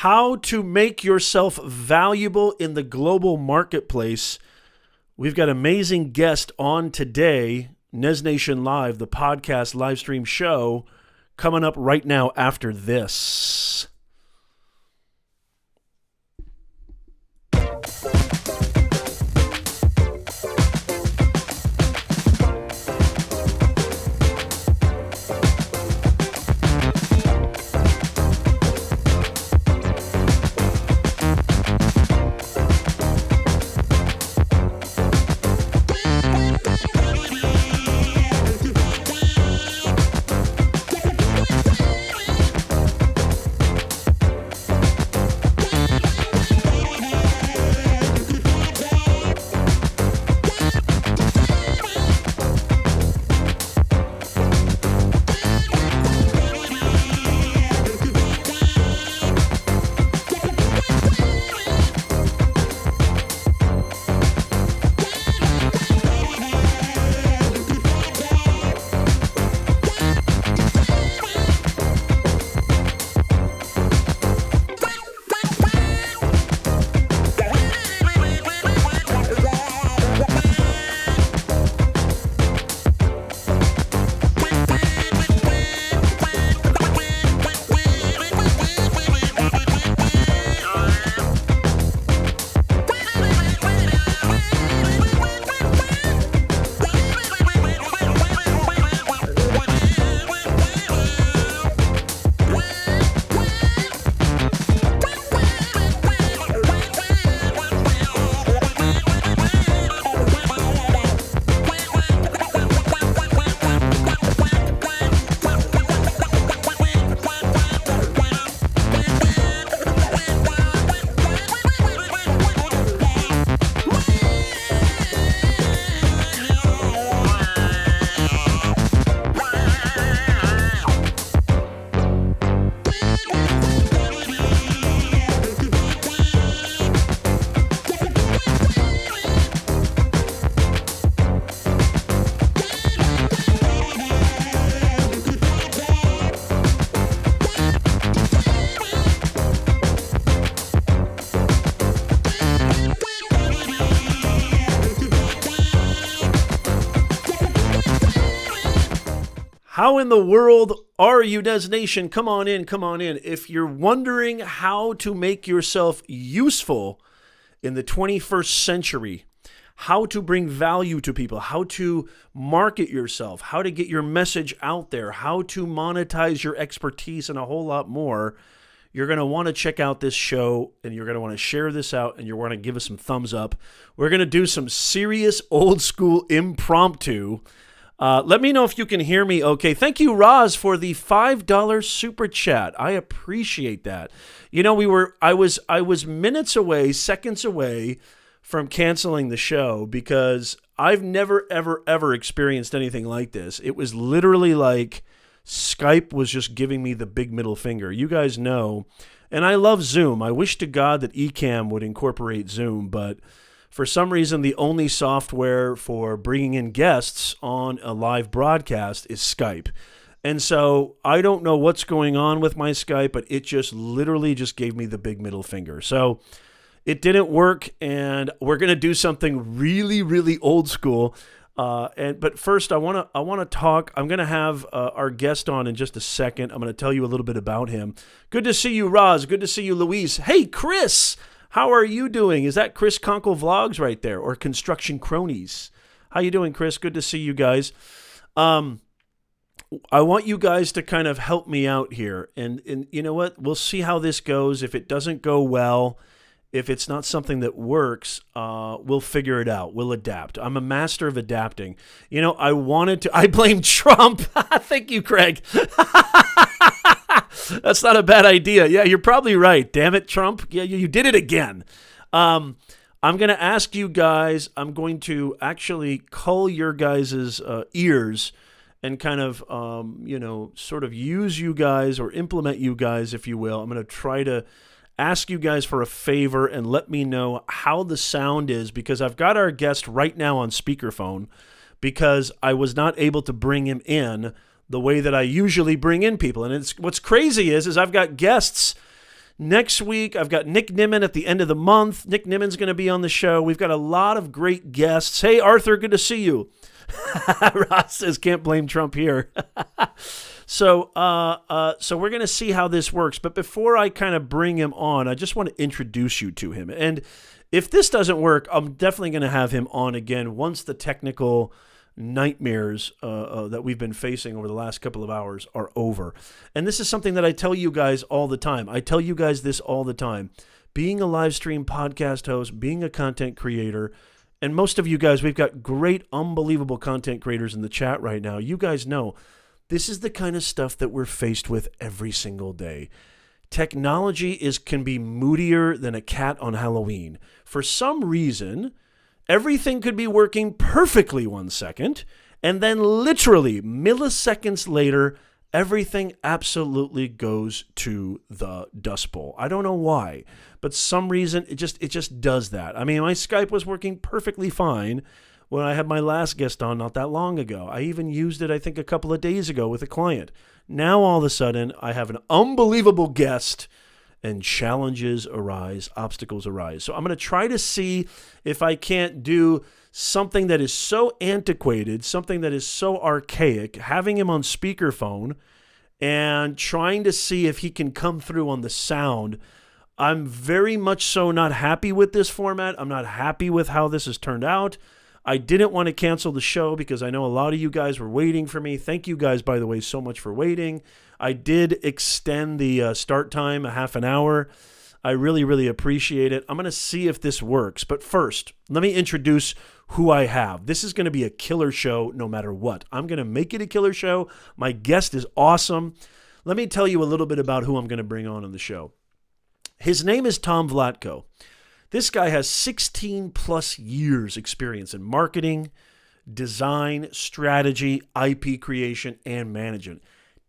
how to make yourself valuable in the global marketplace. We've got an amazing guest on today, Nez Nation Live, the podcast live stream show, coming up right now after this. How in the world are you, Nez Nation? Come on in, come on in. If you're wondering how to make yourself useful in the 21st century, how to bring value to people, how to market yourself, how to get your message out there, how to monetize your expertise, and a whole lot more, you're going to want to check out this show, and you're going to want to share this out, and you're going to give us some thumbs up. We're going to do some serious old school impromptu. Let me know if you can hear me okay. Thank you, Roz, for the $5 super chat. I appreciate that. You know, I was minutes away, seconds away from canceling the show because I've never, ever experienced anything like this. It was literally like Skype was just giving me the big middle finger. You guys know, and I love Zoom. I wish to God that Ecamm would incorporate Zoom, but for some reason, the only software for bringing in guests on a live broadcast is Skype. And so I don't know what's going on with my Skype, but it just literally just gave me the big middle finger. So it didn't work, and we're going to do something really, really old school. But first, I want to talk. I'm going to have our guest on in just a second. I'm going to tell you a little bit about him. Good to see you, Roz. Good to see you, Louise. Hey, Chris. How are you doing? Is that Chris Conkle Vlogs right there, or Construction Cronies? How you doing, Chris? Good to see you guys. I want you guys to kind of help me out here. And you know what? We'll see how this goes. If it doesn't go well, if it's not something that works, we'll figure it out. We'll adapt. I'm a master of adapting. You know, I blame Trump. Thank you, Craig. That's not a bad idea. Yeah, you're probably right. Damn it, Trump. Yeah, you did it again. I'm going to ask you guys, I'm going to actually cull your guys' ears and kind of, sort of use you guys or implement you guys, if you will. I'm going to try to ask you guys for a favor and let me know how the sound is, because I've got our guest right now on speakerphone because I was not able to bring him in the way that I usually bring in people. And what's crazy is I've got guests Next week, I've got Nick Nimmin at the end of the month. Nick Nimmin's going to be on the show. We've got a lot of great guests. Hey, Arthur, good to see you. Ross says, can't blame Trump here. So we're going to see how this works. But before I kind of bring him on, I just want to introduce you to him. And if this doesn't work, I'm definitely going to have him on again once the technical nightmares that we've been facing over the last couple of hours are over. And this is something that I tell you guys all the time. I tell you guys this all the time. Being a live stream podcast host, being a content creator, and most of you guys, we've got great, unbelievable content creators in the chat right now. You guys know this is the kind of stuff that we're faced with every single day. Technology can be moodier than a cat on Halloween. For some reason, everything could be working perfectly 1 second, and then literally milliseconds later, everything absolutely goes to the Dust Bowl. I don't know why, but some reason it just does that. I mean, my Skype was working perfectly fine when I had my last guest on not that long ago. I even used it, I think, a couple of days ago with a client. Now, all of a sudden, I have an unbelievable guest, and challenges arise, obstacles arise. So I'm going to try to see if I can't do something that is so antiquated, something that is so archaic, having him on speakerphone and trying to see if he can come through on the sound. I'm very much so not happy with this format. I'm not happy with how this has turned out. I didn't want to cancel the show because I know a lot of you guys were waiting for me. Thank you guys, by the way, so much for waiting. I did extend the start time a half an hour. I really, really appreciate it. I'm going to see if this works. But first, let me introduce who I have. This is going to be a killer show no matter what. I'm going to make it a killer show. My guest is awesome. Let me tell you a little bit about who I'm going to bring on the show. His name is Tom Vlatko. This guy has 16 plus years experience in marketing, design, strategy, IP creation, and management.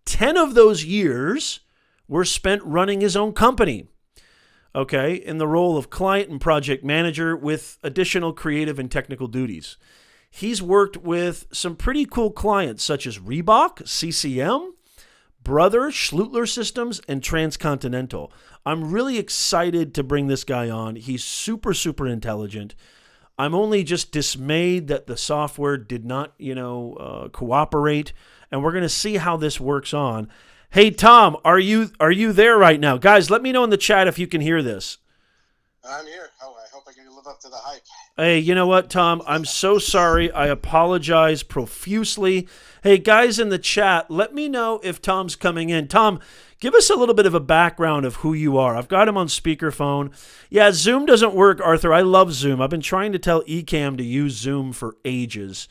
10 of those years were spent running his own company, okay, in the role of client and project manager with additional creative and technical duties. He's worked with some pretty cool clients such as Reebok, CCM, Brother, Schlutler Systems, and Transcontinental. I'm really excited to bring this guy on. He's super, super intelligent. I'm only just dismayed that the software did not, cooperate, and we're going to see how this works on. Hey, Tom, are you there right now? Guys, let me know in the chat if you can hear this. I'm here. Oh, I hope I can live up to the hype. Hey, you know what, Tom? I'm so sorry. I apologize profusely. Hey, guys in the chat, let me know if Tom's coming in. Tom, give us a little bit of a background of who you are. I've got him on speakerphone. Yeah, Zoom doesn't work, Arthur. I love Zoom. I've been trying to tell Ecamm to use Zoom for ages.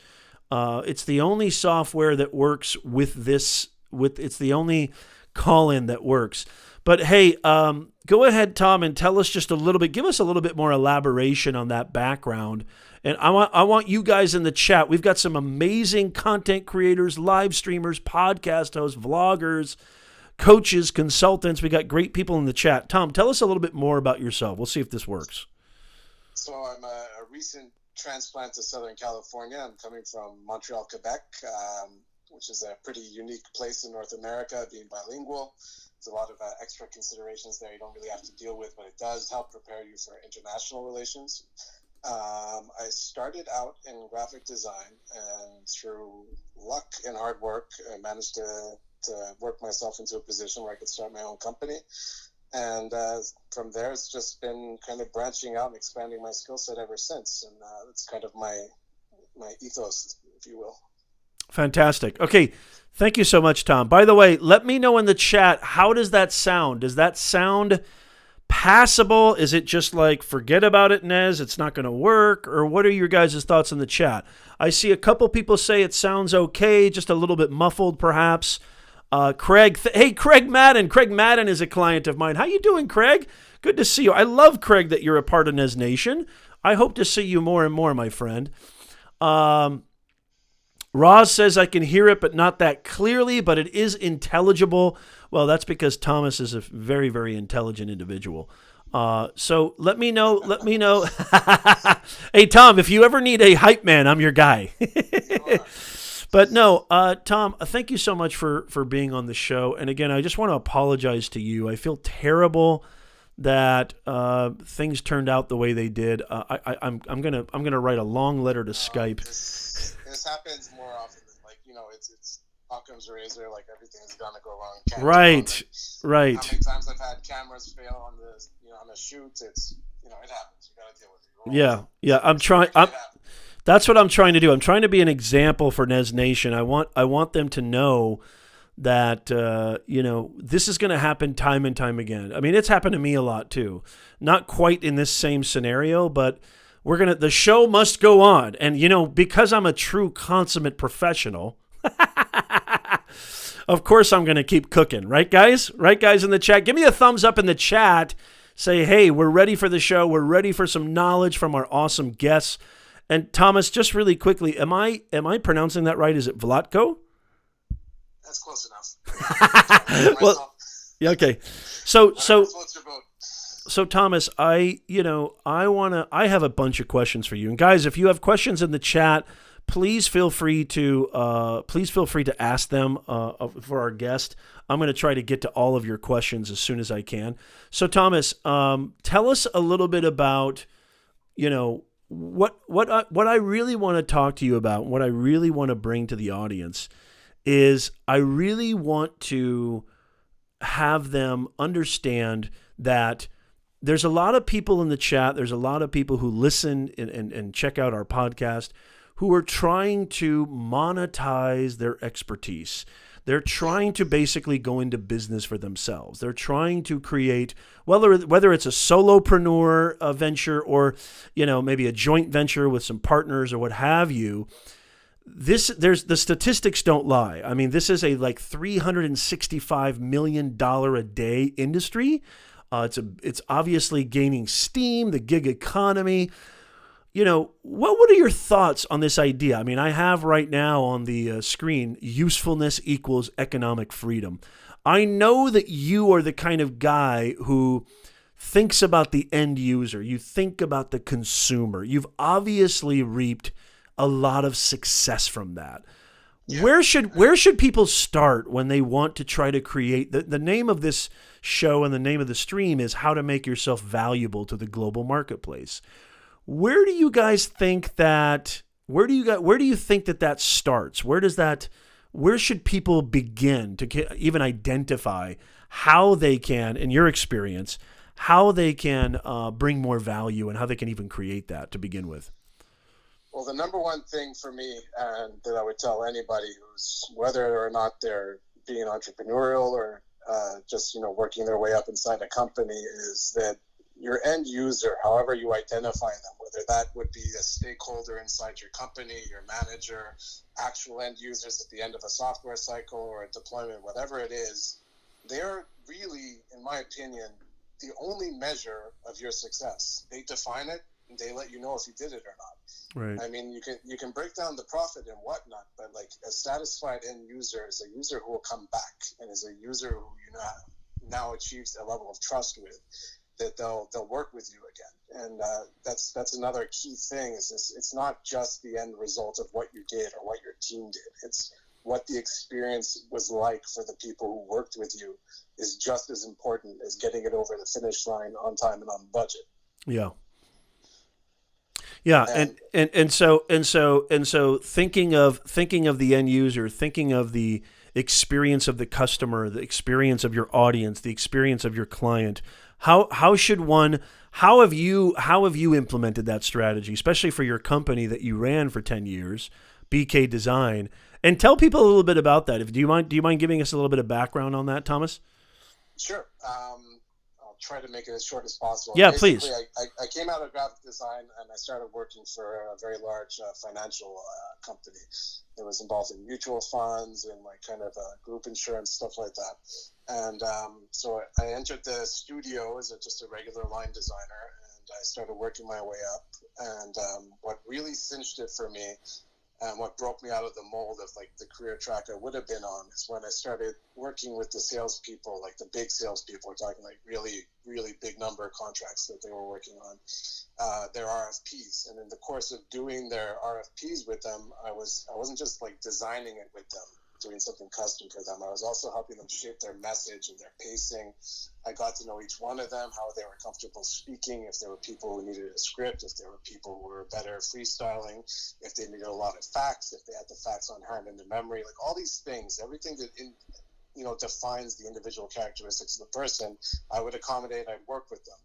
It's the only software that works with this. It's the only call-in that works. But hey, go ahead, Tom, and tell us just a little bit. Give us a little bit more elaboration on that background. And I want you guys in the chat. We've got some amazing content creators, live streamers, podcast hosts, vloggers, coaches, consultants. We got great people in the chat. Tom, tell us a little bit more about yourself. We'll see if this works. So I'm a recent transplant to Southern California. I'm coming from Montreal, Quebec, which is a pretty unique place in North America, being bilingual. There's a lot of extra considerations there you don't really have to deal with, but it does help prepare you for international relations. I started out in graphic design, and through luck and hard work, I managed to work myself into a position where I could start my own company. And from there, it's just been kind of branching out and expanding my skill set ever since. And that's kind of my ethos, if you will. Fantastic. Okay. Thank you so much, Tom. By the way, let me know in the chat, how does that sound? Does that sound passable? Is it just like, forget about it, Nez, it's not going to work? Or what are your guys' thoughts in the chat? I see a couple people say it sounds okay, just a little bit muffled perhaps. Craig, hey, Craig Madden. Craig Madden is a client of mine. How you doing, Craig? Good to see you. I love, Craig, that you're a part of Nez Nation. I hope to see you more and more, my friend. Roz says, I can hear it, but not that clearly, but it is intelligible. Well, that's because Thomas is a very, very intelligent individual. So let me know. Hey, Tom, if you ever need a hype man, I'm your guy. But no, Tom, thank you so much for being on the show. And again, I just want to apologize to you. I feel terrible that things turned out the way they did. I'm gonna write a long letter to Skype. This happens more often than, like, it's Occam's razor. Like, everything's gonna go wrong. Right. Right. How many times I've had cameras fail on the shoot? It happens. You gotta deal with it. Yeah. That's what I'm trying to do. I'm trying to be an example for Nez Nation. I want them to know that this is going to happen time and time again. I mean, it's happened to me a lot too. Not quite in this same scenario, but the show must go on. And because I'm a true consummate professional, of course I'm going to keep cooking, right guys? Right guys in the chat? Give me a thumbs up in the chat. Say, "Hey, we're ready for the show. We're ready for some knowledge from our awesome guests." And Thomas, just really quickly, am I pronouncing that right? Is it Vlatko? That's close enough. Well, yeah, okay. So Thomas, I have a bunch of questions for you. And guys, if you have questions in the chat, please feel free to ask them for our guest. I'm going to try to get to all of your questions as soon as I can. So Thomas, tell us a little bit about, what I really want to talk to you about, what I really want to bring to the audience is I really want to have them understand that there's a lot of people in the chat, there's a lot of people who listen and check out our podcast who are trying to monetize their expertise. They're trying to basically go into business for themselves. They're trying to create, whether it's a solopreneur venture or maybe a joint venture with some partners or what have you. The statistics don't lie. I mean, this is a like $365 million a day industry. It's obviously gaining steam, the gig economy. What are your thoughts on this idea? I mean, I have right now on the screen, usefulness equals economic freedom. I know that you are the kind of guy who thinks about the end user. You think about the consumer. You've obviously reaped a lot of success from that. Yeah. Where should people start when they want to try to create the name of this show and the name of the stream is How to Make Yourself Valuable to the Global Marketplace. Where do you think that starts? Where should people begin to even identify how they can, in your experience, how they can bring more value and how they can even create that to begin with? Well, the number one thing for me, and that I would tell anybody who's, whether or not they're being entrepreneurial or just working their way up inside a company, is that your end user, however you identify them, whether that would be a stakeholder inside your company, your manager, actual end users at the end of a software cycle or a deployment, whatever it is, they're really, in my opinion, the only measure of your success. They define it and they let you know if you did it or not. Right. I mean, you can break down the profit and whatnot, but like a satisfied end user is a user who will come back and is a user who now achieves a level of trust with, that they'll work with you again. And that's another key thing is this. It's not just the end result of what you did or what your team did. It's what the experience was like for the people who worked with you is just as important as getting it over the finish line on time and on budget. Yeah. Yeah, and so thinking of the end user, thinking of the experience of the customer, the experience of your audience, the experience of your client. How have you implemented that strategy, especially for your company that you ran for 10 years, BK Design? And tell people a little bit about that. Do you mind giving us a little bit of background on that, Thomas? Sure. I'll try to make it as short as possible. Yeah, basically, please. I came out of graphic design and I started working for a very large financial company that was involved in mutual funds and like kind of group insurance, stuff like that. And so I entered the studio as just a regular line designer, and I started working my way up. And what really cinched it for me and what broke me out of the mold of like the career track I would have been on is when I started working with the salespeople, like the big salespeople. We're talking like really, really big number of contracts that they were working on, their RFPs. And in the course of doing their RFPs with them, I wasn't just like designing it with them doing something custom for them. I was also helping them shape their message and their pacing. I got to know each one of them, how they were comfortable speaking, if there were people who needed a script, if there were people who were better freestyling, if they needed a lot of facts, if they had the facts on hand in their memory, like all these things, everything that defines the individual characteristics of the person, I would accommodate, I'd work with them.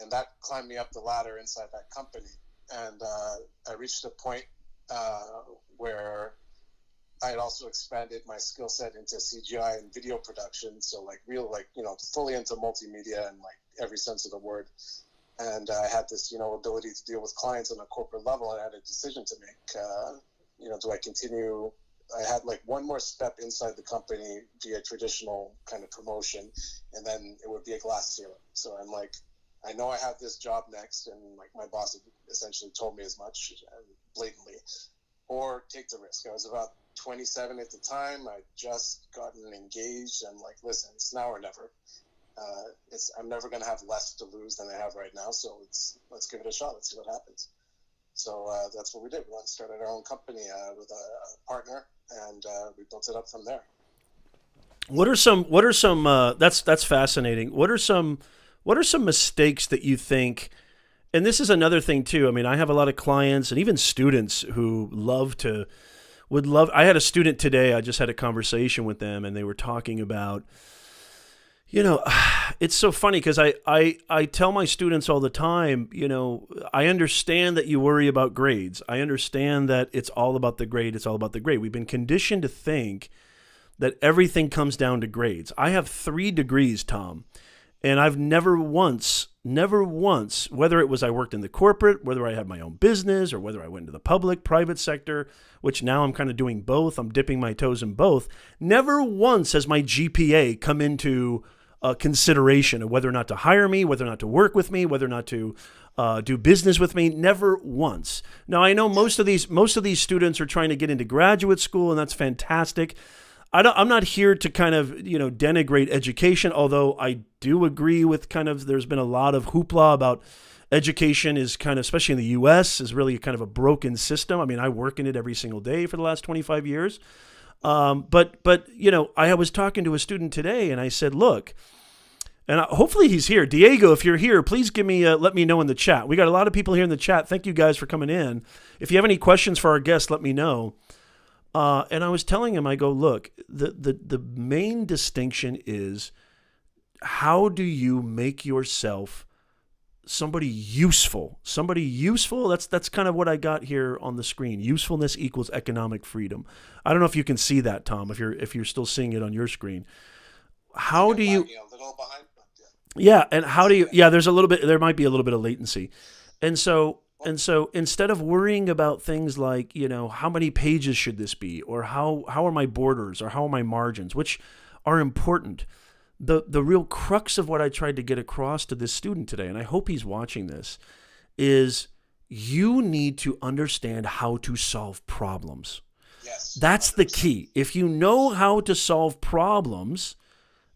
And that climbed me up the ladder inside that company. And I reached a point where I had also expanded my skill set into CGI and video production. So fully into multimedia and like every sense of the word. And I had this, ability to deal with clients on a corporate level. And I had a decision to make. Do I continue? I had like one more step inside the company via traditional kind of promotion, and then it would be a glass ceiling. So I'm like, I know I have this job next, and like my boss had essentially told me as much blatantly, or take the risk. I was about 27 at the time. I'd just gotten engaged. I'm like, listen, it's now or never. I'm never going to have less to lose than I have right now. So let's give it a shot. Let's see what happens. So that's what we did. We went and started our own company with a partner, and we built it up from there. What are some that's fascinating. What are some mistakes that you think, and this is another thing too. I mean, I have a lot of clients and even students who I had a student today, I just had a conversation with them, and they were talking about, it's so funny because I tell my students all the time, I understand that you worry about grades. I understand that it's all about the grade. It's all about the grade. We've been conditioned to think that everything comes down to grades. I have 3 degrees, Tom, and I've never once, whether it was I worked in the corporate, whether I had my own business, or whether I went into the private sector, which now I'm kind of doing both. I'm dipping my toes in both. Never once has my GPA come into consideration of whether or not to hire me, whether or not to work with me, whether or not to do business with me. Never once. Now, I know most of these students are trying to get into graduate school, and that's fantastic. I'm not here to kind of, denigrate education, although I do agree with there's been a lot of hoopla about education is kind of, especially in the U.S., is really kind of a broken system. I mean, I work in it every single day for the last 25 years. But I was talking to a student today, and I said, look, and hopefully he's here. Diego, if you're here, please let me know in the chat. We got a lot of people here in the chat. Thank you guys for coming in. If you have any questions for our guests, let me know. And I was telling him, I go, look, the main distinction is, how do you make yourself somebody useful? That's kind of what I got here on the screen. Usefulness equals economic freedom. I don't know if you can see that, Tom, if you're still seeing it on your screen. How do you? A little behind, but yeah, and how do you? Yeah, there might be a little bit of latency, and so instead of worrying about things like, how many pages should this be, or how are my borders, or how are my margins, which are important. The real crux of what I tried to get across to this student today, and I hope he's watching this, is you need to understand how to solve problems. Yes. That's the key. If you know how to solve problems,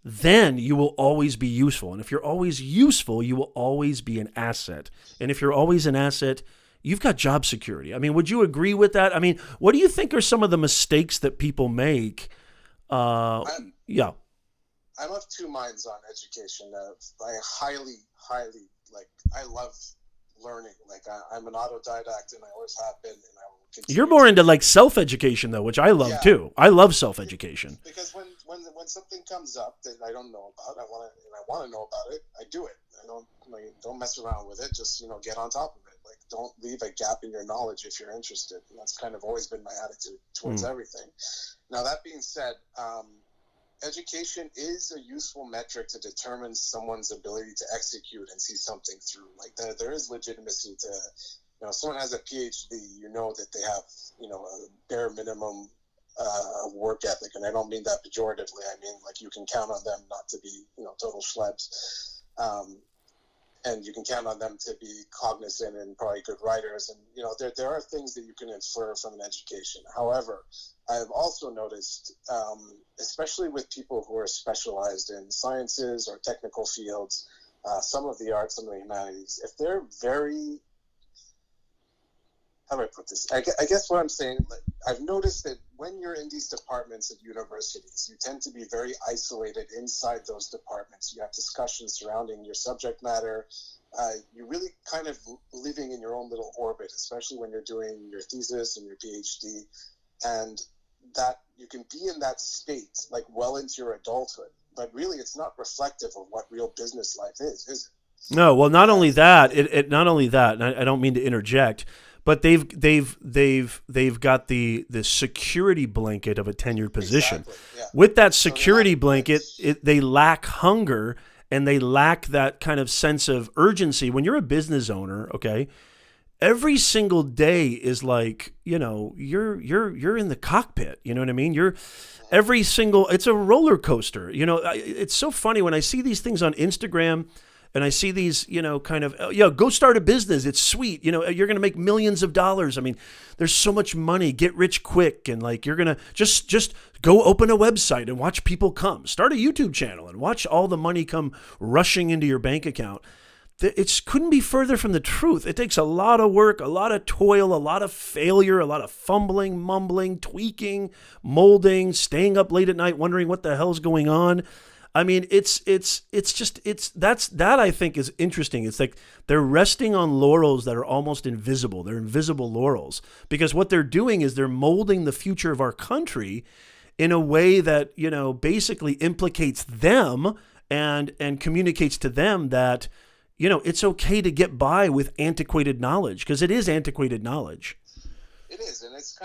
then you will always be useful. And if you're always useful, you will always be an asset. And if you're always an asset, you've got job security. I mean, would you agree with that? I mean, what do you think are some of the mistakes that people make? Yeah. I'm of two minds on education. I highly, I love learning. Like I'm an autodidact, and I always have been, and I will continue. You're more into like self-education though, which I love too. I love self-education. Because when something comes up that I don't know about, I want to know about it. I do it. I don't mess around with it. Just get on top of it. Like don't leave a gap in your knowledge if you're interested. And that's kind of always been my attitude towards everything. Now that being said, education is a useful metric to determine someone's ability to execute and see something through. Like there is legitimacy to, if someone has a PhD, that they have, a bare minimum of work ethic. And I don't mean that pejoratively. I mean, like you can count on them not to be, total schlebs. And you can count on them to be cognizant and probably good writers. And, there are things that you can infer from an education. However, I've also noticed, especially with people who are specialized in sciences or technical fields, some of the arts, some of the humanities, if they're very how do I put this? I guess what I'm saying, like, I've noticed that when you're in these departments at universities, you tend to be very isolated inside those departments. You have discussions surrounding your subject matter. You're really kind of living in your own little orbit, especially when you're doing your thesis and your PhD, and that you can be in that state like well into your adulthood, but really it's not reflective of what real business life is it? No, well, not only that, not only that, and I don't mean to interject, but they've got the security blanket of a tenured position. Exactly, yeah. With that security blanket, they lack hunger and they lack that kind of sense of urgency. When you're a business owner, okay, every single day is like, you're in the cockpit. You know what I mean? It's a roller coaster. It's so funny when I see these things on Instagram. And I see these, kind of, go start a business. It's sweet. You're going to make millions of dollars. I mean, there's so much money. Get rich quick. And like, you're going to just go open a website and watch people come. Start a YouTube channel and watch all the money come rushing into your bank account. It couldn't be further from the truth. It takes a lot of work, a lot of toil, a lot of failure, a lot of fumbling, mumbling, tweaking, molding, staying up late at night, wondering what the hell's going on. I mean, that I think is interesting. It's like they're resting on laurels that are almost invisible. They're invisible laurels because what they're doing is they're molding the future of our country in a way that, basically implicates them and communicates to them that, it's okay to get by with antiquated knowledge because it is antiquated knowledge. It is, and it's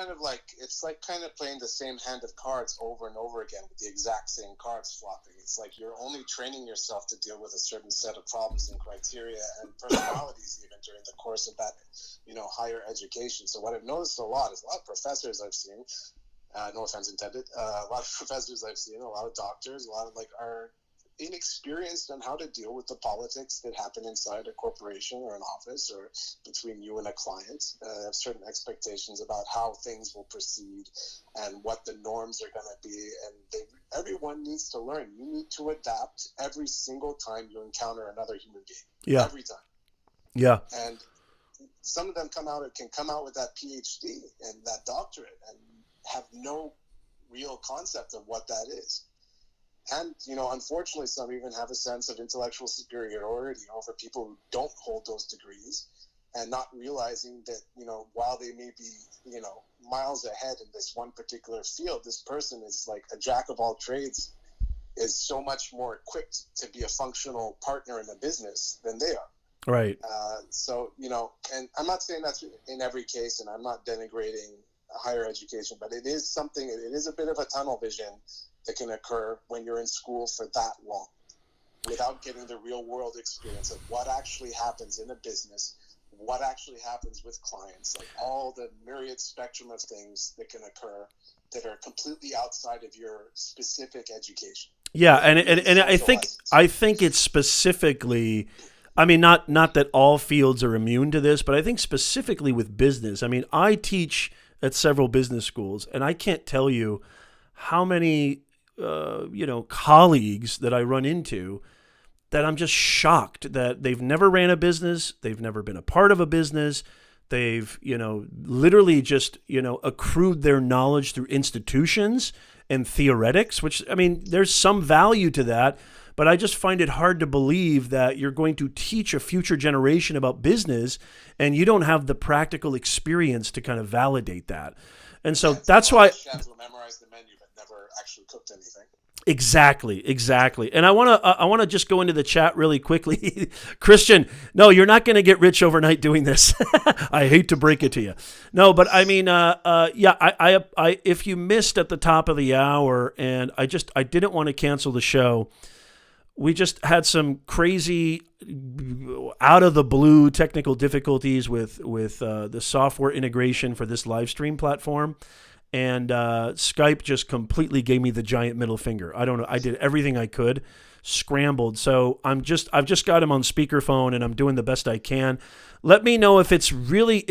like kind of playing the same hand of cards over and over again with the exact same cards flopping. It's like you're only training yourself to deal with a certain set of problems and criteria and personalities even during the course of that, higher education. So what I've noticed a lot is a lot of professors I've seen, no offense intended, a lot of professors I've seen, a lot of doctors, a lot of are inexperienced on how to deal with the politics that happen inside a corporation or an office or between you and a client. Have certain expectations about how things will proceed and what the norms are going to be, and everyone needs to learn. You need to adapt every single time you encounter another human being. Yeah. Every time. Yeah. And some of them can come out with that PhD and that doctorate and have no real concept of what that is. And, unfortunately, some even have a sense of intellectual superiority over people who don't hold those degrees and not realizing that, while they may be, miles ahead in this one particular field, this person is like a jack of all trades, is so much more equipped to be a functional partner in a business than they are. Right. So, and I'm not saying that's in every case, and I'm not denigrating higher education, but it is a bit of a tunnel vision that can occur when you're in school for that long without getting the real world experience of what actually happens in a business, what actually happens with clients, like all the myriad spectrum of things that can occur that are completely outside of your specific education. Yeah, and I think it's specifically, I mean, not that all fields are immune to this, but I think specifically with business. I mean, I teach at several business schools, and I can't tell you how many colleagues that I run into that I'm just shocked that they've never ran a business. They've never been a part of a business. They've, literally just, accrued their knowledge through institutions and theoretics, which, I mean, there's some value to that, but I just find it hard to believe that you're going to teach a future generation about business and you don't have the practical experience to kind of validate that. And so that's why chefs will memorize the menu but never actually cooked anything. Exactly. And I want to just go into the chat really quickly. Christian, no, you're not going to get rich overnight doing this. I hate to break it to you. No, but I mean, I if you missed at the top of the hour, and I didn't want to cancel the show. We just had some crazy, out of the blue technical difficulties with the software integration for this live stream platform. And Skype just completely gave me the giant middle finger. I don't know. I did everything I could, scrambled. So I've just got him on speakerphone, and I'm doing the best I can. Let me know if it's really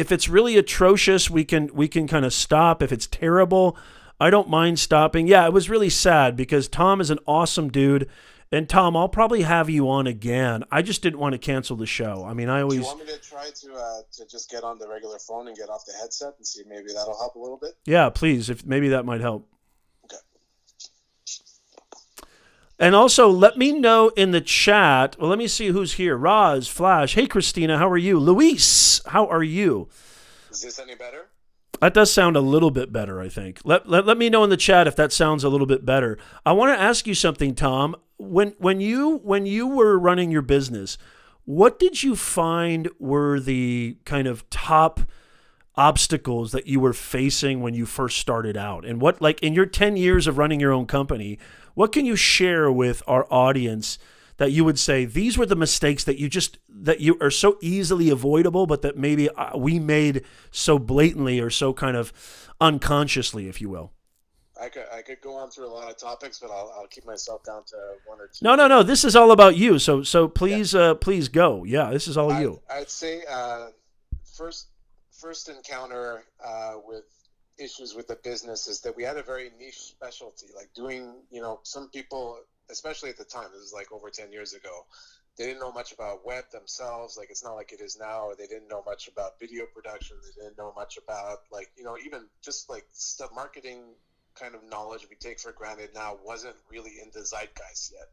atrocious. We can kind of stop. If it's terrible, I don't mind stopping. Yeah, it was really sad because Tom is an awesome dude, And Tom, I'll probably have you on again. I just didn't want to cancel the show. I mean, I Do you always, want me to try to just get on the regular phone and get off the headset and see if maybe that'll help a little bit? yeah, please, if maybe that might help. Okay. And also, let me know in the chat. Well, let me see who's here. Roz, Flash. Hey, Christina, how are you? Luis, how are you? Is this any better? That does sound a little bit better, I think. Let me know in the chat if that sounds a little bit better. I want to ask you something, Tom. When you were running your business, what did you find were the kind of top obstacles that you were facing when you first started out? And what, like, in your 10 years of running your own company, what can you share with our audience that you would say these were the mistakes that you are so easily avoidable, but that maybe we made so blatantly or so kind of unconsciously, if you will? I could go on through a lot of topics, but I'll keep myself down to one or two. No. This is all about you. So please, please go. Yeah, this is all you. I'd say first encounter with issues with the business is that we had a very niche specialty, like doing, some people, especially at the time, this was like over 10 years ago, they didn't know much about web themselves. Like, it's not like it is now. Or they didn't know much about video production. They didn't know much about, like, even just like stuff, marketing kind of knowledge we take for granted now wasn't really in the zeitgeist yet.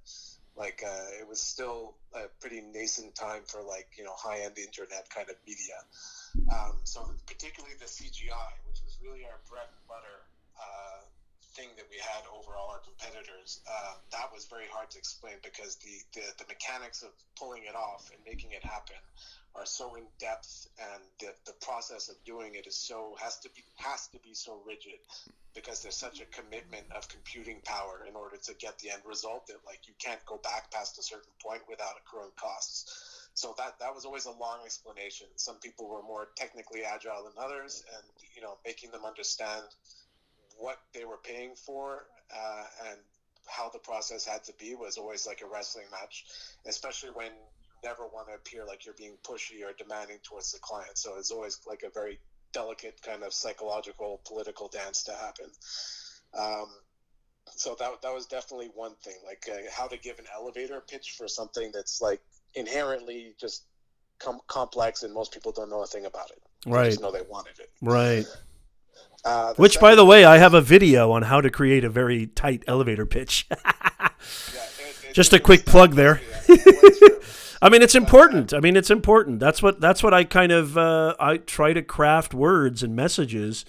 Like, it was still a pretty nascent time for, like, high-end internet kind of media. So particularly the CGI, which was really our bread and butter thing that we had over all our competitors, that was very hard to explain because the mechanics of pulling it off and making it happen are so in depth, and the process of doing it has to be so rigid because there's such a commitment of computing power in order to get the end result that, like, you can't go back past a certain point without accruing costs. So that was always a long explanation. Some people were more technically agile than others, and making them understand what they were paying for and how the process had to be was always like a wrestling match, especially when you never want to appear like you're being pushy or demanding towards the client. So it's always like a very delicate kind of psychological, political dance to happen. So that was definitely one thing, like how to give an elevator pitch for something that's like inherently just complex and most people don't know a thing about it. Right. They just know they wanted it. Right. Which, by the way, I have a video on how to create a very tight elevator pitch. Just a quick plug there. I mean, it's important. That's what I kind of I try to craft words and messages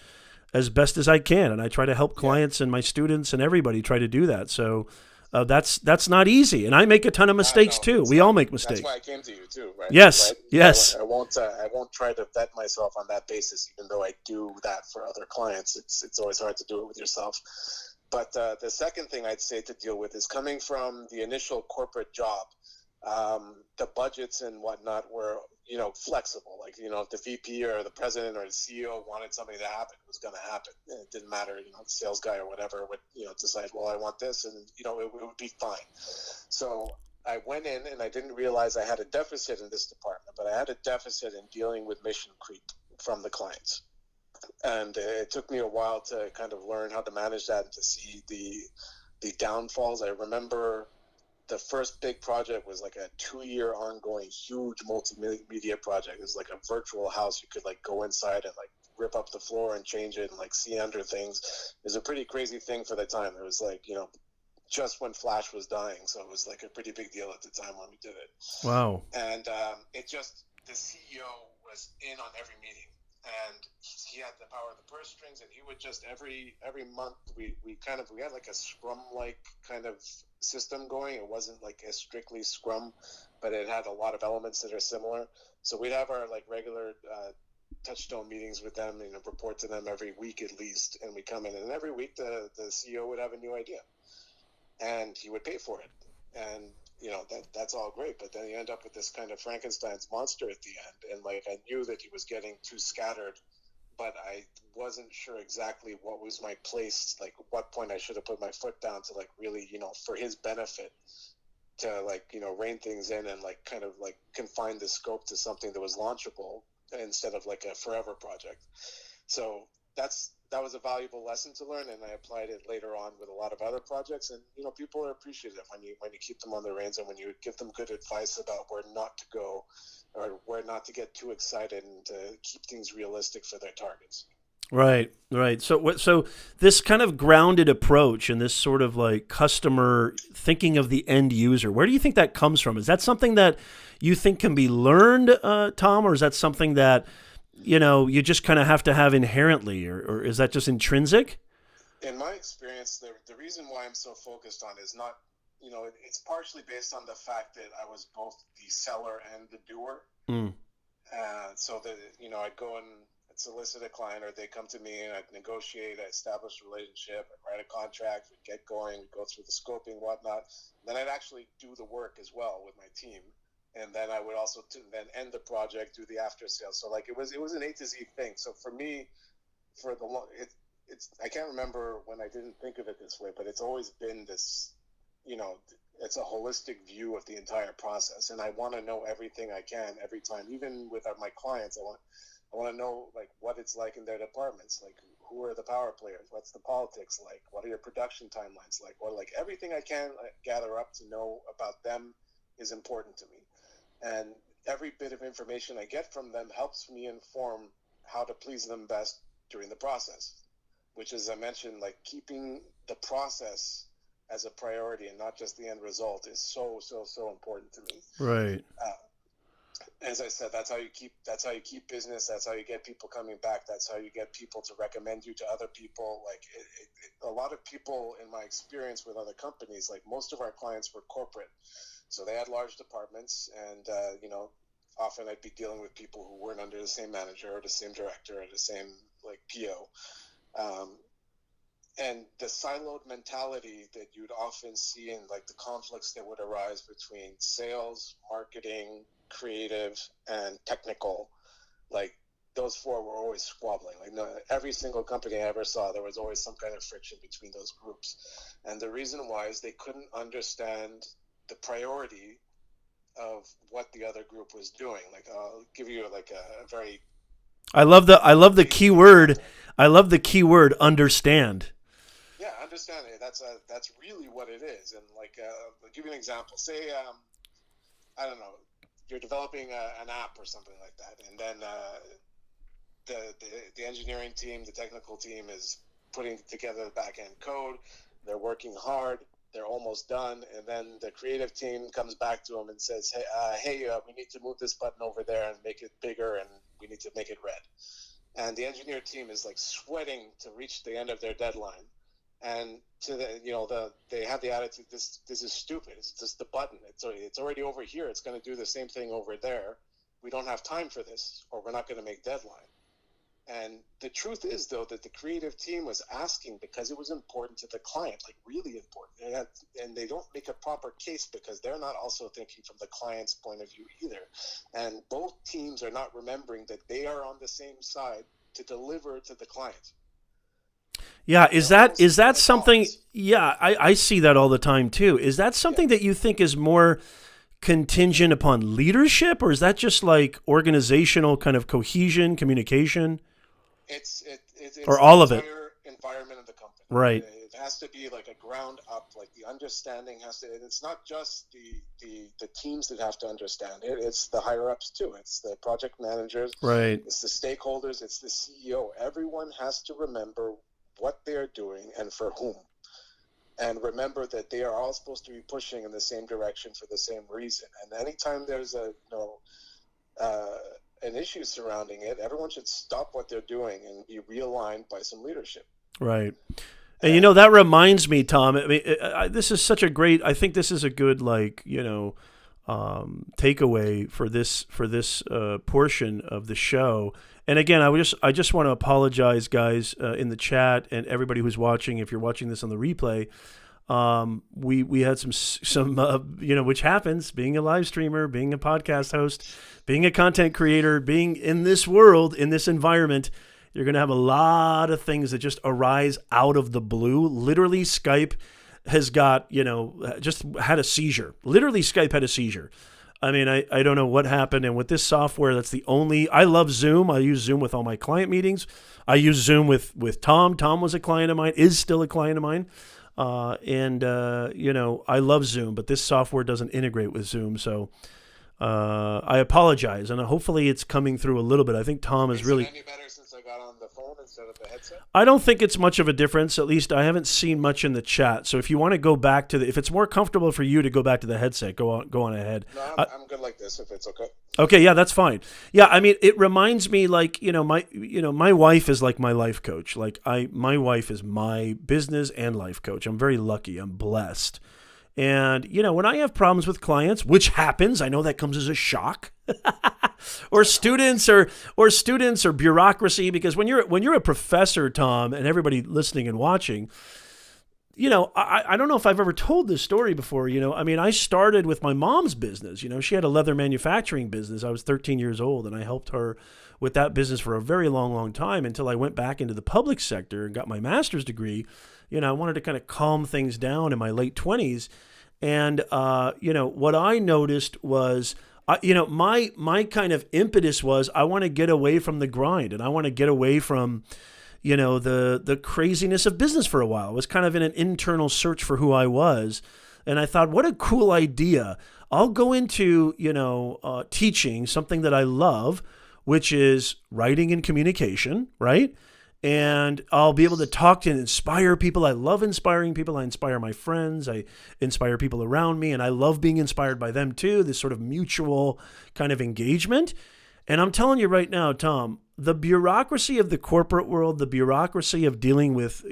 as best as I can, and I try to help clients and my students and everybody try to do that. So that's not easy, and I make a ton of mistakes too. We all make mistakes. That's why I came to you too, right? Yes, right? yes. I won't try to vet myself on that basis, even though I do that for other clients. It's always hard to do it with yourself. But the second thing I'd say to deal with is coming from the initial corporate job. The budgets and whatnot were, flexible. Like, if the VP or the president or the CEO wanted something to happen, it was going to happen. It didn't matter, the sales guy or whatever would, decide, well, I want this, and, it would be fine. So I went in and I didn't realize I had a deficit in this department, but I had a deficit in dealing with mission creep from the clients. And it took me a while to kind of learn how to manage that and to see the downfalls. I remember the first big project was like a 2-year ongoing huge multimedia project. It was like a virtual house. You could like go inside and like rip up the floor and change it and like see under things. It was a pretty crazy thing for the time. It was like, just when Flash was dying. So it was like a pretty big deal at the time when we did it. Wow. And the CEO was in on every meeting. And he had the power of the purse strings, and he would just every month we had like a Scrum-like kind of system going. It wasn't like a strictly Scrum, but it had a lot of elements that are similar. So we'd have our like regular touchstone meetings with them, report to them every week at least, and we come in, and every week the CEO would have a new idea, and he would pay for it, and that's all great, but then you end up with this kind of Frankenstein's monster at the end. And like, I knew that he was getting too scattered, but I wasn't sure exactly what was my place, like what point I should have put my foot down to like really, for his benefit to like, rein things in and like kind of like confine the scope to something that was launchable instead of like a forever project. So that's that was a valuable lesson to learn, and I applied it later on with a lot of other projects. And people are appreciative when you keep them on their reins and when you give them good advice about where not to go or where not to get too excited and to keep things realistic for their targets. Right, right. So this kind of grounded approach and this sort of like customer thinking of the end user, where do you think that comes from? Is that something that you think can be learned, Tom, or is that something that you just kind of have to have inherently, or is that just intrinsic? In my experience, the reason why I'm so focused on is not, it's partially based on the fact that I was both the seller and the doer. Mm. So that, I'd go and solicit a client, or they come to me and I'd negotiate, I establish a relationship, I'd write a contract, we'd get going, we'd go through the scoping, whatnot. Then I'd actually do the work as well with my team. And then I would also then end the project, do the after sales. So like it was an A to Z thing. So for me, for the long, it's I can't remember when I didn't think of it this way, but it's always been this, it's a holistic view of the entire process. And I want to know everything I can every time, even with my clients. I want to know like what it's like in their departments, like who are the power players, what's the politics like, what are your production timelines like, or like everything I can gather up to know about them is important to me. And every bit of information I get from them helps me inform how to please them best during the process, which, as I mentioned, like keeping the process as a priority and not just the end result is so important to me. Right. As I said, that's how you keep business. That's how you get people coming back. That's how you get people to recommend you to other people. Like a lot of people in my experience with other companies, like most of our clients were corporate. So they had large departments, and often I'd be dealing with people who weren't under the same manager or the same director or the same like PO. And the siloed mentality that you'd often see in like the conflicts that would arise between sales, marketing, creative, and technical, like those four were always squabbling. Like every single company I ever saw, there was always some kind of friction between those groups. And the reason why is they couldn't understand the priority of what the other group was doing. Like I'll give you like a very I love the key word. I love the key word understand. Yeah, understand it. That's really what it is. And like I'll give you an example. Say I don't know, you're developing an app or something like that, and then the engineering team, the technical team is putting together the back end code. They're working hard. They're almost done, and then the creative team comes back to them and says, "Hey, we need to move this button over there and make it bigger, and we need to make it red." And the engineer team is like sweating to reach the end of their deadline, and they have the attitude, "This is stupid. It's just the button. It's already over here. It's going to do the same thing over there. We don't have time for this, or we're not going to make deadline." And the truth is, though, that the creative team was asking because it was important to the client, like really important. And they don't make a proper case because they're not also thinking from the client's point of view either. And both teams are not remembering that they are on the same side to deliver to the client. Yeah, is that something? Yeah, I see that all the time too. Is that something that you think is more contingent upon leadership, or is that just like organizational kind of cohesion, communication? It's or all of it. Environment of the company. Right. It has to be like a ground up, like the understanding has to. It's not just the teams that have to understand it. It's the higher ups too. It's the project managers. Right. It's the stakeholders. It's the CEO. Everyone has to remember what they're doing and for whom. And remember that they are all supposed to be pushing in the same direction for the same reason. And anytime there's an issue surrounding it, everyone should stop what they're doing and be realigned by some leadership. Right. And that reminds me, Tom. I mean, this is such a great. I think this is a good takeaway for this portion of the show. And again, I just want to apologize, guys, in the chat and everybody who's watching. If you're watching this on the replay, we had some which happens being a live streamer, being a podcast host, being a content creator, being in this world, in this environment. You're going to have a lot of things that just arise out of the blue. Literally, Skype has got, just had a seizure. Literally, Skype had a seizure. I mean, I don't know what happened. And with this software, that's the only, I love Zoom. I use Zoom with all my client meetings. I use Zoom with Tom. Tom was a client of mine, is still a client of mine. I love Zoom, but this software doesn't integrate with Zoom. So I apologize. And hopefully it's coming through a little bit. I think Tom is really... Is it any better since I got on the phone instead of the headset? I don't think it's much of a difference. At least I haven't seen much in the chat. So if you want to go back to if it's more comfortable for you to go back to the headset, go on ahead. No, I'm good like this if it's okay. Okay, yeah, that's fine. Yeah, I mean, it reminds me my wife is like my life coach. My wife is my business and life coach. I'm very lucky. I'm blessed. And, when I have problems with clients, which happens, I know that comes as a shock, or students or bureaucracy, because when you're a professor, Tom, and everybody listening and watching, I don't know if I've ever told this story before. I started with my mom's business. She had a leather manufacturing business. I was 13 years old, and I helped her with that business for a very long, long time until I went back into the public sector and got my master's degree. I wanted to kind of calm things down in my late 20s. And, what I noticed was, my kind of impetus was I want to get away from the grind, and I want to get away from, the craziness of business for a while. I was kind of in an internal search for who I was. And I thought, what a cool idea. I'll go into, teaching something that I love, which is writing and communication, right? And I'll be able to talk and inspire people. I love inspiring people. I inspire my friends. I inspire people around me. And I love being inspired by them too, this sort of mutual kind of engagement. And I'm telling you right now, Tom, the bureaucracy of the corporate world, the bureaucracy of dealing with,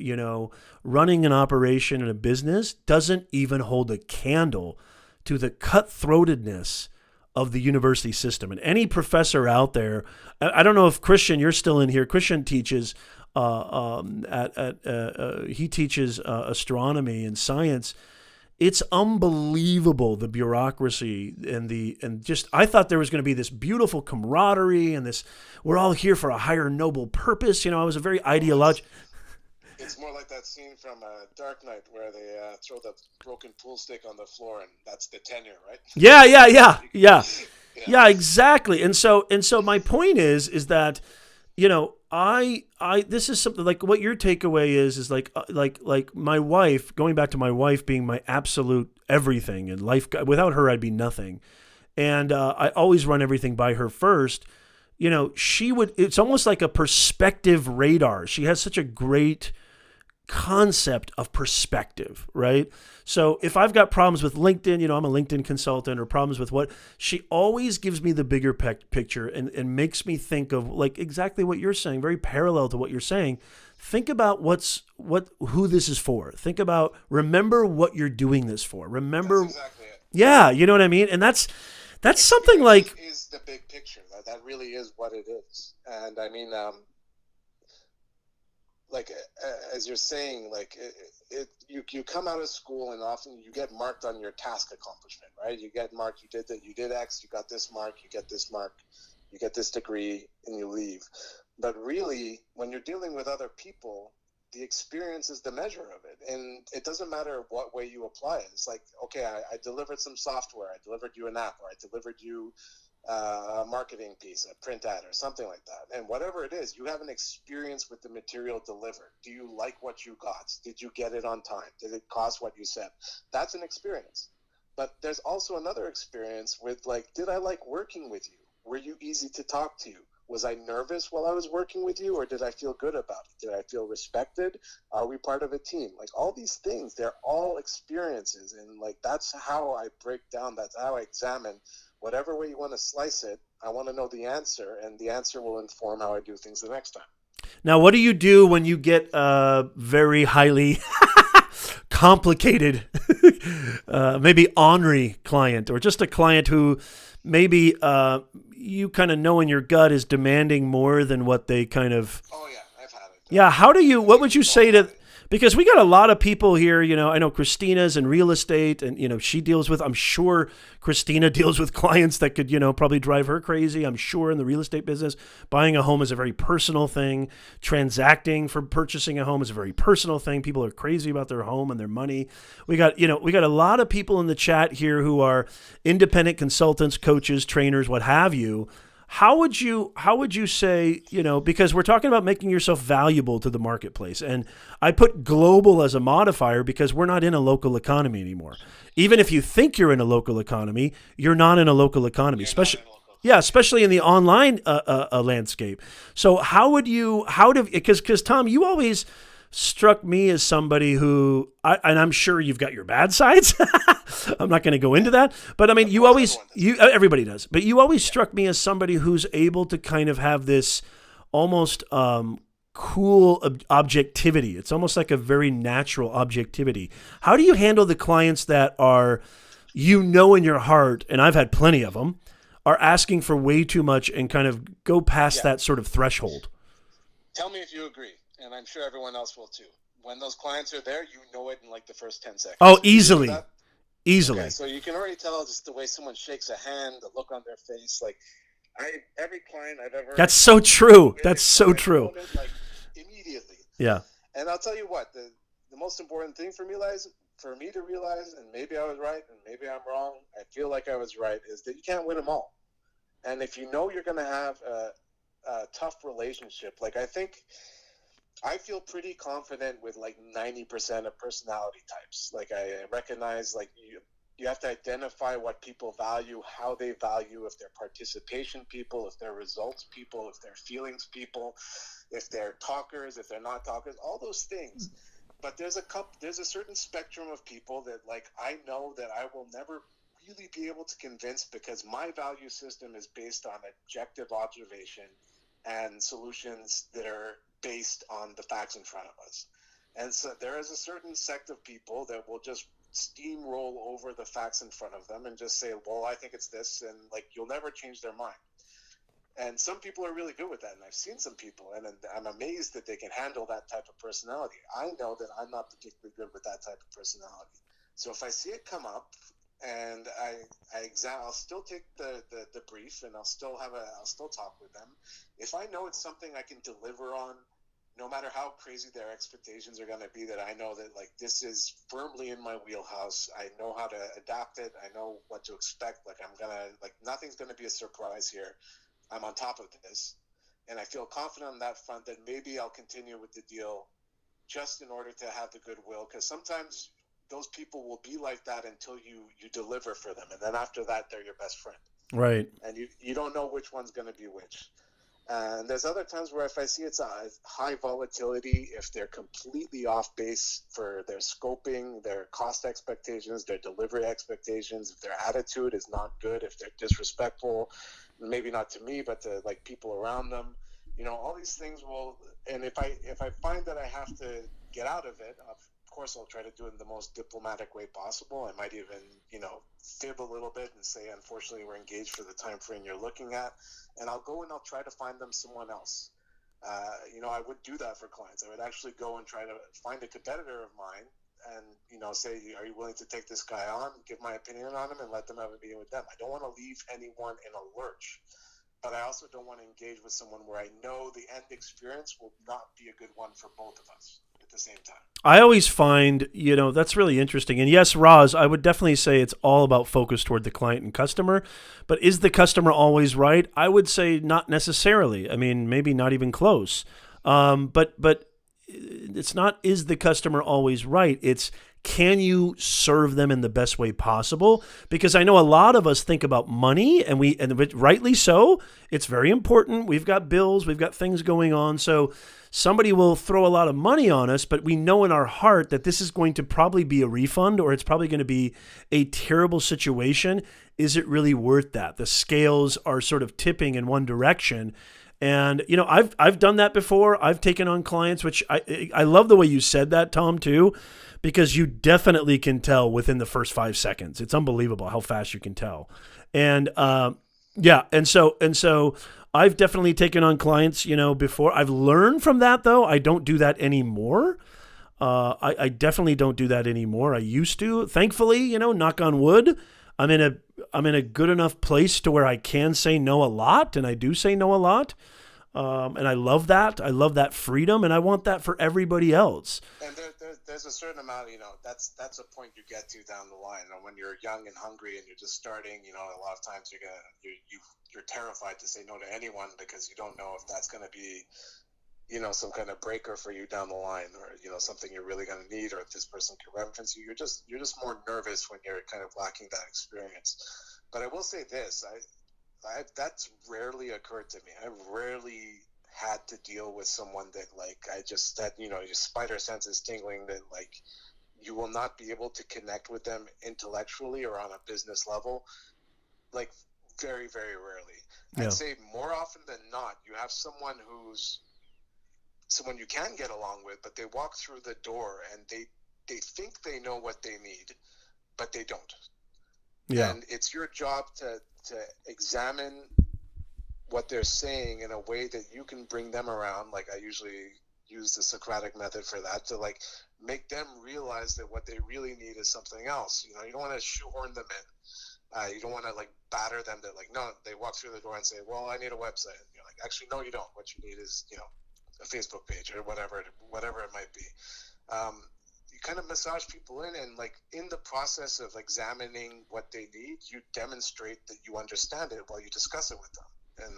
running an operation in a business doesn't even hold a candle to the cutthroatedness of the university system. And any professor out there, I don't know if Christian, you're still in here. Christian teaches he teaches astronomy and science. It's unbelievable, the bureaucracy and just I thought there was going to be this beautiful camaraderie and this we're all here for a higher noble purpose. I was a very ideological. It's more like that scene from Dark Knight where they throw the broken pool stick on the floor, and that's the tenure, right? Yeah, exactly. And so my point is that, I this is something like what your takeaway is like my wife, going back to my wife being my absolute everything and life. Without her, I'd be nothing. And I always run everything by her first. It's almost like a perspective radar. She has such a great concept of perspective, right? So if I've got problems with LinkedIn, I'm a LinkedIn consultant, or problems with she always gives me the bigger picture and makes me think of like exactly what you're saying, very parallel to what you're saying. Think about who this is for. Remember what you're doing this for. Remember. That's exactly it. Yeah. You know what I mean? And that's something like. Is the big picture. That really is what it is. And I mean, as you're saying, you come out of school and often you get marked on your task accomplishment, right? You get marked, you did X, you got this mark, you get this mark, you get this degree, and you leave. But really, when you're dealing with other people, the experience is the measure of it. And it doesn't matter what way you apply it. It's like, okay, I delivered some software, I delivered you an app, or I delivered you a marketing piece, a print ad, or something like that. And whatever it is, you have an experience with the material delivered. Do you like what you got? Did you get it on time? Did it cost what you said? That's an experience. But there's also another experience with did I like working with you? Were you easy to talk to? Was I nervous while I was working with you, or did I feel good about it? Did I feel respected? Are we part of a team? All these things, they're all experiences. And that's how I break down, that's how I examine whatever way you want to slice it. I want to know the answer, and the answer will inform how I do things the next time. Now, what do you do when you get a very highly complicated, maybe ornery client, or just a client who maybe you kind of know in your gut is demanding more than what they kind of... Oh, yeah, I've had it. Yeah, what would you say to... Because we got a lot of people here, I know Christina's in real estate and, she deals with, I'm sure Christina deals with clients that could, probably drive her crazy. I'm sure in the real estate business, buying a home is a very personal thing. Transacting for purchasing a home is a very personal thing. People are crazy about their home and their money. We got a lot of people in the chat here who are independent consultants, coaches, trainers, what have you. How would you say, because we're talking about making yourself valuable to the marketplace, and I put global as a modifier because we're not in a local economy anymore. Even if you think you're in a local economy, you're not in a local economy, especially in the online landscape. So because Tom, you always struck me as somebody who, and I'm sure you've got your bad sides. I'm not going to go into that, but I mean, everybody does, but you always struck me as somebody who's able to kind of have this almost cool objectivity. It's almost like a very natural objectivity. How do you handle the clients that are, in your heart, and I've had plenty of them, are asking for way too much and kind of go past that sort of threshold? Tell me if you agree. And I'm sure everyone else will too. When those clients are there, it in like the first 10 seconds. Oh, easily. Easily. Okay, so you can already tell just the way someone shakes a hand, the look on their face. Like, every client I've ever... That's so true. That's so true. Like, immediately. Yeah. And I'll tell you what, the most important thing for me to realize, and maybe I was right and maybe I'm wrong, I feel like I was right, is that you can't win them all. And if you know you're going to have a tough relationship, like I feel pretty confident with like 90% of personality types. Like I recognize like you have to identify what people value, how they value, if they're participation people, if they're results people, if they're feelings people, if they're talkers, if they're not talkers, all those things. But there's a certain spectrum of people that like I know that I will never really be able to convince because my value system is based on objective observation and solutions that are based on the facts in front of us. And so there is a certain sect of people that will just steamroll over the facts in front of them and just say, well, I think it's this, and like you'll never change their mind. And some people are really good with that, and I've seen some people, and I'm amazed that they can handle that type of personality. I know that I'm not particularly good with that type of personality. So if I see it come up, and I'll still take the brief, and I'll still talk with them. If I know it's something I can deliver on, no matter how crazy their expectations are going to be, that I know that like this is firmly in my wheelhouse. I know how to adapt it. I know what to expect. Like nothing's going to be a surprise here. I'm on top of this, and I feel confident on that front that maybe I'll continue with the deal just in order to have the goodwill, because sometimes those people will be like that until you deliver for them. And then after that, they're your best friend. Right. And you don't know which one's going to be which. And there's other times where if I see it's a high volatility, if they're completely off base for their scoping, their cost expectations, their delivery expectations, if their attitude is not good, if they're disrespectful, maybe not to me, but to like people around them, all these things will, and if I find that I have to get out of it, of course I'll try to do it in the most diplomatic way possible. I might even, fib a little bit and say, unfortunately, we're engaged for the time frame you're looking at, and I'll go and I'll try to find them someone else. I would do that for clients. I would actually go and try to find a competitor of mine and, say, are you willing to take this guy on, give my opinion on him, and let them have a meeting with them. I don't want to leave anyone in a lurch, but I also don't want to engage with someone where I know the end experience will not be a good one for both of us at the same time. I always find, that's really interesting. And yes, Roz, I would definitely say it's all about focus toward the client and customer. But is the customer always right? I would say not necessarily. I mean, maybe not even close. But it's not, is the customer always right? It's, can you serve them in the best way possible? Because I know a lot of us think about money, and rightly so. It's very important. We've got bills, we've got things going on. So somebody will throw a lot of money on us, but we know in our heart that this is going to probably be a refund, or it's probably going to be a terrible situation. Is it really worth that? The scales are sort of tipping in one direction. And, I've done that before. I've taken on clients, which I love the way you said that, Tom, too, because you definitely can tell within the first 5 seconds. It's unbelievable how fast you can tell. And, and so I've definitely taken on clients, before. I've learned from that, though. I don't do that anymore. I definitely don't do that anymore. I used to. Thankfully, knock on wood, I'm in a good enough place to where I can say no a lot, and I do say no a lot. And I love that. I love that freedom, and I want that for everybody else. And there's a certain amount, that's a point you get to down the line. When you're young and hungry and you're just starting, a lot of times you're terrified to say no to anyone because you don't know if that's going to be, some kind of breaker for you down the line, or something you're really going to need, or if this person can reference you. You're just more nervous when you're kind of lacking that experience. But I will say this, that's rarely occurred to me. I've rarely had to deal with someone that your spider sense is tingling, that you will not be able to connect with them intellectually or on a business level, very, very rarely. Yeah. I'd say more often than not, you have someone you can get along with, but they walk through the door and they think they know what they need, but they don't. Yeah. And it's your job to examine what they're saying in a way that you can bring them around. I usually use the Socratic method for that, to make them realize that what they really need is something else. You don't want to shoehorn them in. You don't want to batter them that no, they walk through the door and say, well, I need a website. And you're actually, no, you don't. What you need is, a Facebook page or whatever it might be. You kind of massage people in, and in the process of examining what they need, you demonstrate that you understand it while you discuss it with them. And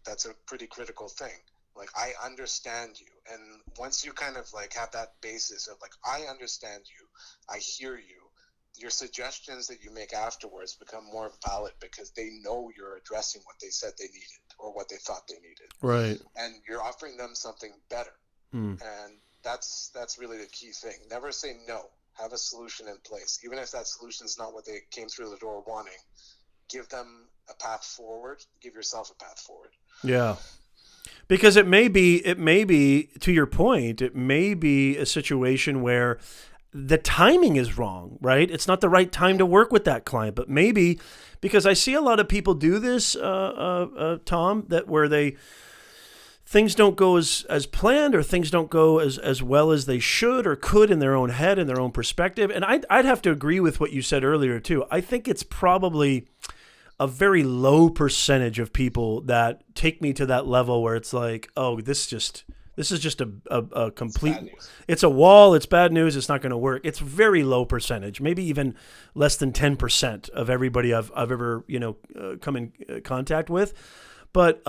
that's a pretty critical thing. I understand you. And once you kind of have that basis of I understand you, I hear you, your suggestions that you make afterwards become more valid because they know you're addressing what they said they needed or what they thought they needed. Right. And you're offering them something better. And that's really the key thing. Never say no. Have a solution in place. Even if that solution is not what they came through the door wanting, give them a path forward. Give yourself a path forward. Yeah. Because it may be, to your point, it may be a situation where the timing is wrong, right? It's not the right time to work with that client, but maybe, because I see a lot of people do this, Tom, that where things don't go as planned, or things don't go as well as they should or could in their own head, in their own perspective. And I'd have to agree with what you said earlier too. I think it's probably a very low percentage of people that take me to that level where it's oh, this is just a complete, it's a wall, it's bad news, it's not going to work. It's very low percentage, maybe even less than 10% of everybody I've ever, come in contact with. But,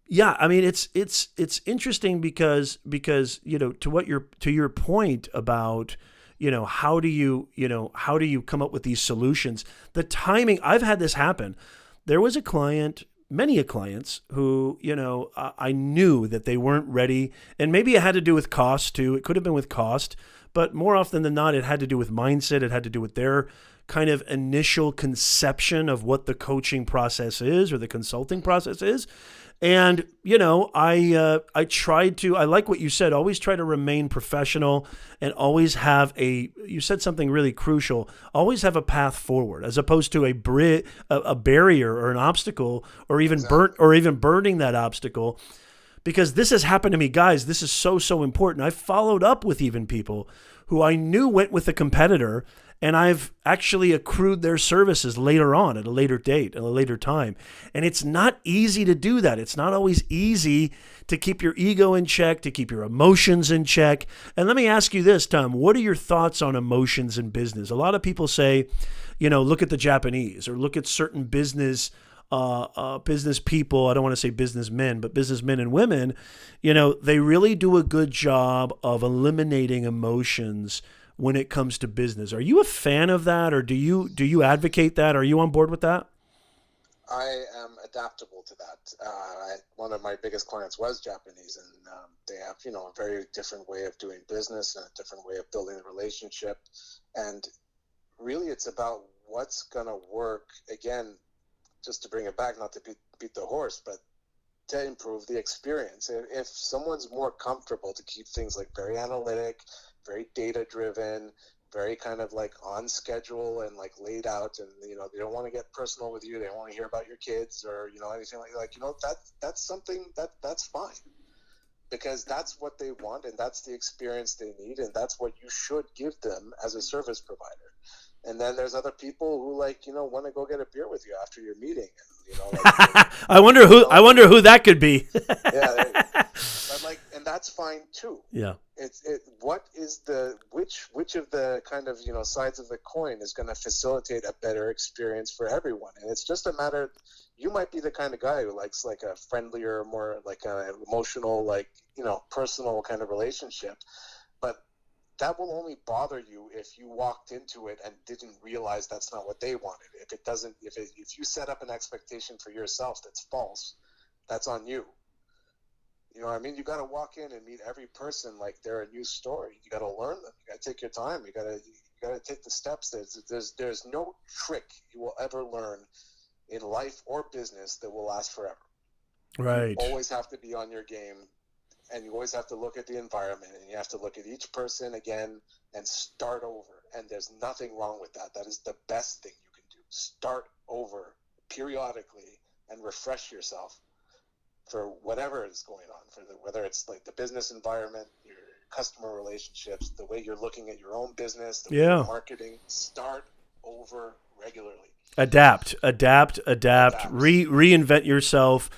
yeah, I mean, it's interesting because, to your point about, how do you come up with these solutions? The timing, I've had this happen. There was many clients who, I knew that they weren't ready, and maybe it had to do with cost too. It could have been with cost, but more often than not, it had to do with mindset. It had to do with their kind of initial conception of what the coaching process is, or the consulting process is. And, I like what you said, always try to remain professional, and always have you said something really crucial, always have a path forward, as opposed to a barrier or an obstacle, or even burning that obstacle. Because this has happened to me, guys. This is so important. I followed up with even people who I knew went with a competitor, and I've actually accrued their services later on, at a later date, at a later time. And it's not easy to do that. It's not always easy to keep your ego in check, to keep your emotions in check. And let me ask you this, Tom, what are your thoughts on emotions in business? A lot of people say, look at the Japanese, or look at certain business people. I don't want to say businessmen, but businessmen and women, they really do a good job of eliminating emotions when it comes to business. Are you a fan of that, or do you advocate that? Are you on board with that? I am adaptable to that. One of my biggest clients was Japanese, and they have, a very different way of doing business and a different way of building a relationship. And really, it's about what's going to work. Again, just to bring it back, not to beat the horse, but to improve the experience. If someone's more comfortable to keep things very analytic, very data driven, very kind of on schedule and laid out, and they don't want to get personal with you, they don't want to hear about your kids or anything that's something that's fine, because that's what they want and that's the experience they need and that's what you should give them as a service provider. And then there's other people who want to go get a beer with you after your meeting. I wonder who that could be. Yeah, but and that's fine too. Yeah. What is which of the kind of sides of the coin is going to facilitate a better experience for everyone? And it's just a matter. You might be the kind of guy who likes a friendlier, more an emotional, personal kind of relationship, but that will only bother you if you walked into it and didn't realize that's not what they wanted. If you set up an expectation for yourself that's false, that's on you. You know what I mean? You got to walk in and meet every person like they're a new story. You got to learn them. You got to take your time. You got to take the steps. There's no trick you will ever learn in life or business that will last forever. Right. You always have to be on your game. And you always have to look at the environment, and you have to look at each person again and start over. And there's nothing wrong with that. That is the best thing you can do. Start over periodically and refresh yourself for whatever is going on, whether it's the business environment, your customer relationships, the way you're looking at your own business, the way you're marketing. Start over regularly. Adapt. Reinvent yourself.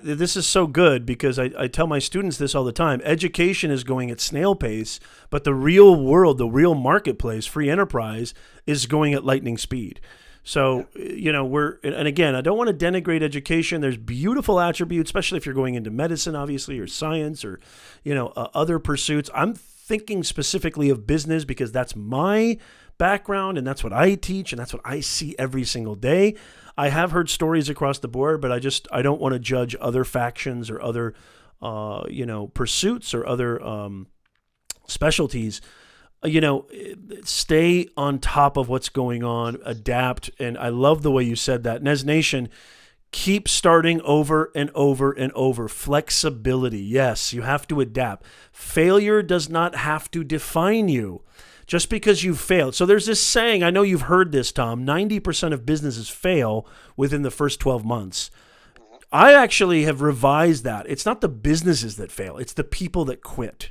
This is so good because I tell my students this all the time. Education is going at snail pace, but the real world, the real marketplace, free enterprise, is going at lightning speed. So, and again, I don't want to denigrate education. There's beautiful attributes, especially if you're going into medicine, obviously, or science, or, other pursuits. I'm thinking specifically of business because that's my background and that's what I teach and that's what I see every single day. I have heard stories across the board, but I don't want to judge other factions or other, pursuits or other specialties. Stay on top of what's going on, adapt. And I love the way you said that. Nez Nation, keep starting over and over and over. Flexibility. Yes, you have to adapt. Failure does not have to define you. Just because you've failed. So there's this saying, I know you've heard this, Tom, 90% of businesses fail within the first 12 months. I actually have revised that. It's not the businesses that fail. It's the people that quit.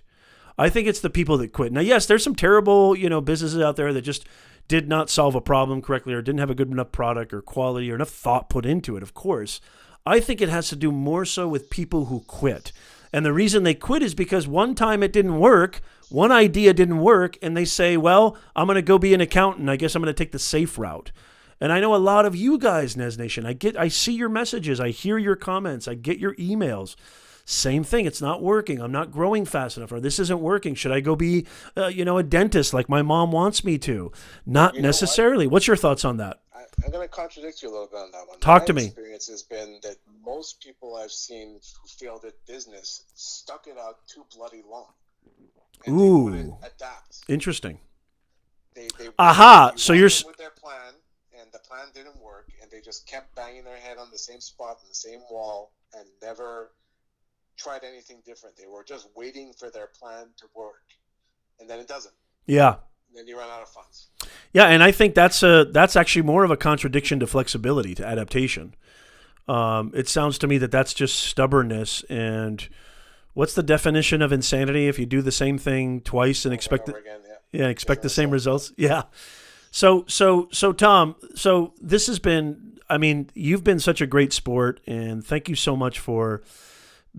I think it's the people that quit. Now, yes, there's some terrible, businesses out there that just did not solve a problem correctly or didn't have a good enough product or quality or enough thought put into it, of course. I think it has to do more so with people who quit. And the reason they quit is because one time it didn't work, one idea didn't work, and they say, well, I'm going to go be an accountant. I guess I'm going to take the safe route. And I know a lot of you guys, Nez Nation, I see your messages, I hear your comments, I get your emails. Same thing. It's not working. I'm not growing fast enough, or this isn't working. Should I go be, a dentist like my mom wants me to? Not necessarily. What's your thoughts on that? I'm going to contradict you a little bit on that one. Talk to me. My experience has been that most people I've seen who failed at business stuck it out too bloody long. And they wouldn't adapt. Interesting. They So you're with their plan, and the plan didn't work, and they just kept banging their head on the same spot on the same wall and never tried anything different. They were just waiting for their plan to work, and then it doesn't. Yeah. And then you run out of funds. Yeah, and I think that's actually more of a contradiction to flexibility, to adaptation. It sounds to me that's just stubbornness. And what's the definition of insanity? If you do the same thing twice and expect the same results. Yeah. So Tom, this has been, you've been such a great sport, and thank you so much for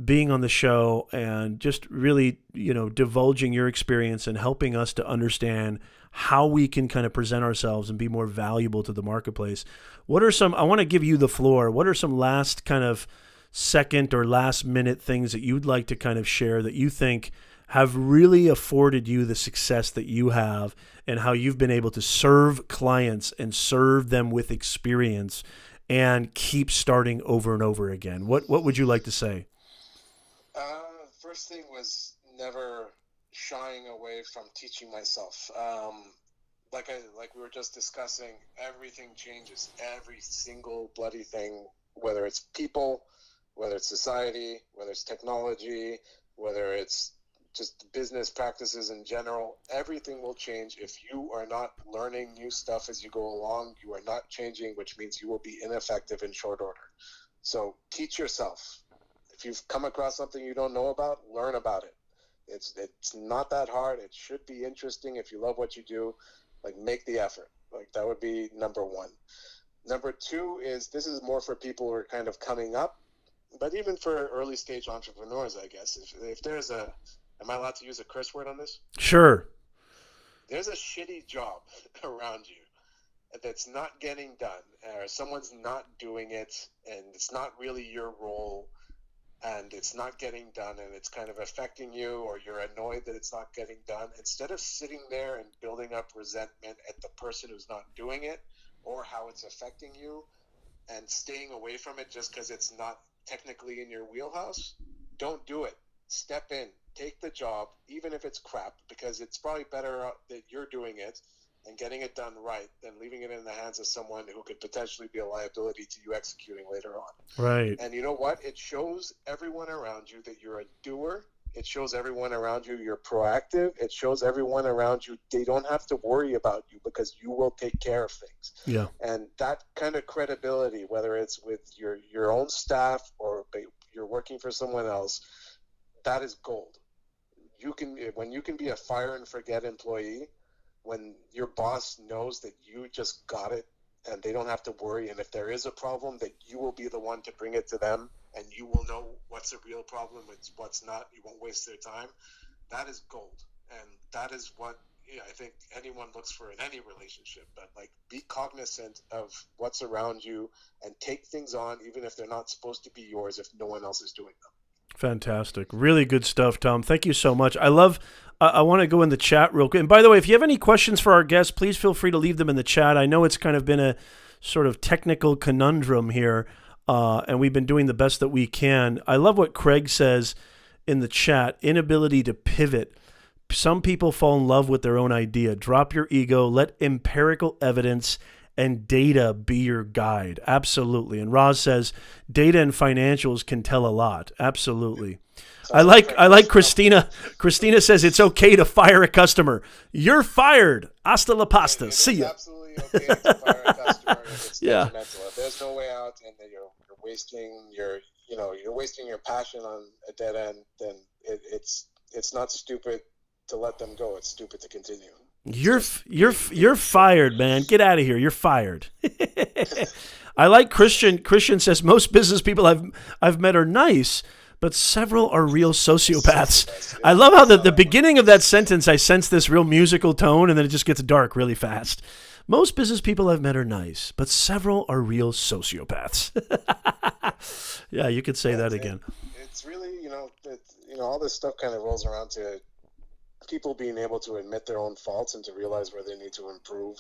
being on the show and just really, divulging your experience and helping us to understand how we can kind of present ourselves and be more valuable to the marketplace. I want to give you the floor. What are some last kind of second or last minute things that you'd like to kind of share that you think have really afforded you the success that you have, and how you've been able to serve clients and serve them with experience and keep starting over and over again? What would you like to say? First thing was never shying away from teaching myself. Like we were just discussing, everything changes. Every single bloody thing, whether it's people, whether it's society, whether it's technology, whether it's just business practices in general, everything will change. If you are not learning new stuff as you go along, you are not changing, which means you will be ineffective in short order. So teach yourself. if you've come across something you don't know about, learn about it. It's not that hard. It should be interesting. If you love what you do, like, make the effort. Like, that would be number one. Number two is, this is more for people who are kind of coming up, but even for early stage entrepreneurs, I guess. If there's am I allowed to use a curse word on this? Sure. There's a shitty job around you that's not getting done, or someone's not doing it, and it's not really your role, and it's not getting done, and it's kind of affecting you, or you're annoyed that it's not getting done. Instead of sitting there and building up resentment at the person who's not doing it, or how it's affecting you, and staying away from it just because it's not technically in your wheelhouse, don't do it. Step in, take the job, even if it's crap, because it's probably better that you're doing it and getting it done right than leaving it in the hands of someone who could potentially be a liability to you executing later on. Right. And you know what? It shows everyone around you that you're a doer. It shows everyone around you you're proactive. It shows everyone around you they don't have to worry about you because you will take care of things. Yeah. And that kind of credibility, whether it's with your own staff or you're working for someone else, that is gold. When you can be a fire and forget employee, when your boss knows that you just got it and they don't have to worry, and if there is a problem, that you will be the one to bring it to them, and you will know what's a real problem, what's not. You won't waste their time. That is gold, and that is what I think anyone looks for in any relationship. But like, be cognizant of what's around you and take things on, even if they're not supposed to be yours, if no one else is doing them. Fantastic. Really good stuff, Tom. Thank you so much. I want to go in the chat real quick. And by the way, if you have any questions for our guests, please feel free to leave them in the chat. I know it's kind of been a sort of technical conundrum here, and we've been doing the best that we can. I love what Craig says in the chat, inability to pivot. Some people fall in love with their own idea. Drop your ego. Let empirical evidence and data be your guide. Absolutely. And Roz says data and financials can tell a lot. Absolutely. I like Christina. Christina says it's okay to fire a customer. You're fired. Hasta la pasta. See ya. Absolutely okay to fire a customer if it's detrimental. If there's no way out, and then you're wasting you're wasting your passion on a dead end, then it's not stupid to let them go. It's stupid to continue. You're fired, man. Get out of here. You're fired. I like Christian. Christian says most business people I've met are nice, but several are real sociopaths. I love how the beginning of that sentence, I sense this real musical tone, and then it just gets dark really fast. Most business people I've met are nice, but several are real sociopaths. Yeah, you could say that again. It's really, all this stuff kind of rolls around to people being able to admit their own faults and to realize where they need to improve.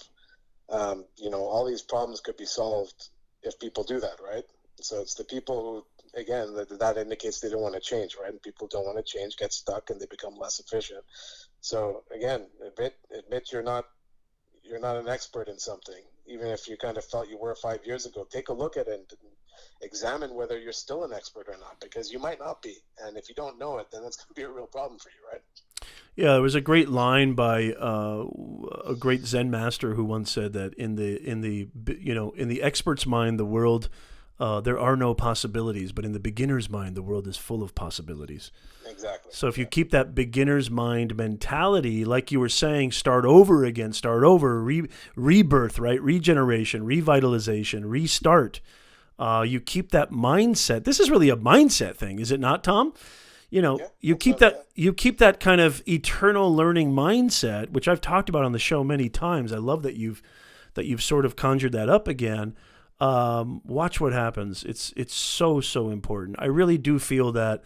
All these problems could be solved if people do that, right? So it's the people who, again, that indicates they don't want to change, right? And people don't want to change, get stuck, and they become less efficient. So again, admit you're not an expert in something, even if you kind of felt you were 5 years ago. Take a look at it and examine whether you're still an expert or not, because you might not be. And if you don't know it, then it's going to be a real problem for you, right? Yeah, there was a great line by a great Zen master who once said that in the expert's mind, the world there are no possibilities, but in the beginner's mind, the world is full of possibilities. Exactly. So if you keep that beginner's mind mentality, like you were saying, start over again, rebirth, right? Regeneration, revitalization, restart. You keep that mindset. This is really a mindset thing, is it not, Tom? You keep that kind of eternal learning mindset, which I've talked about on the show many times. I love that you've sort of conjured that up again. Watch what happens. It's so important. I really do feel that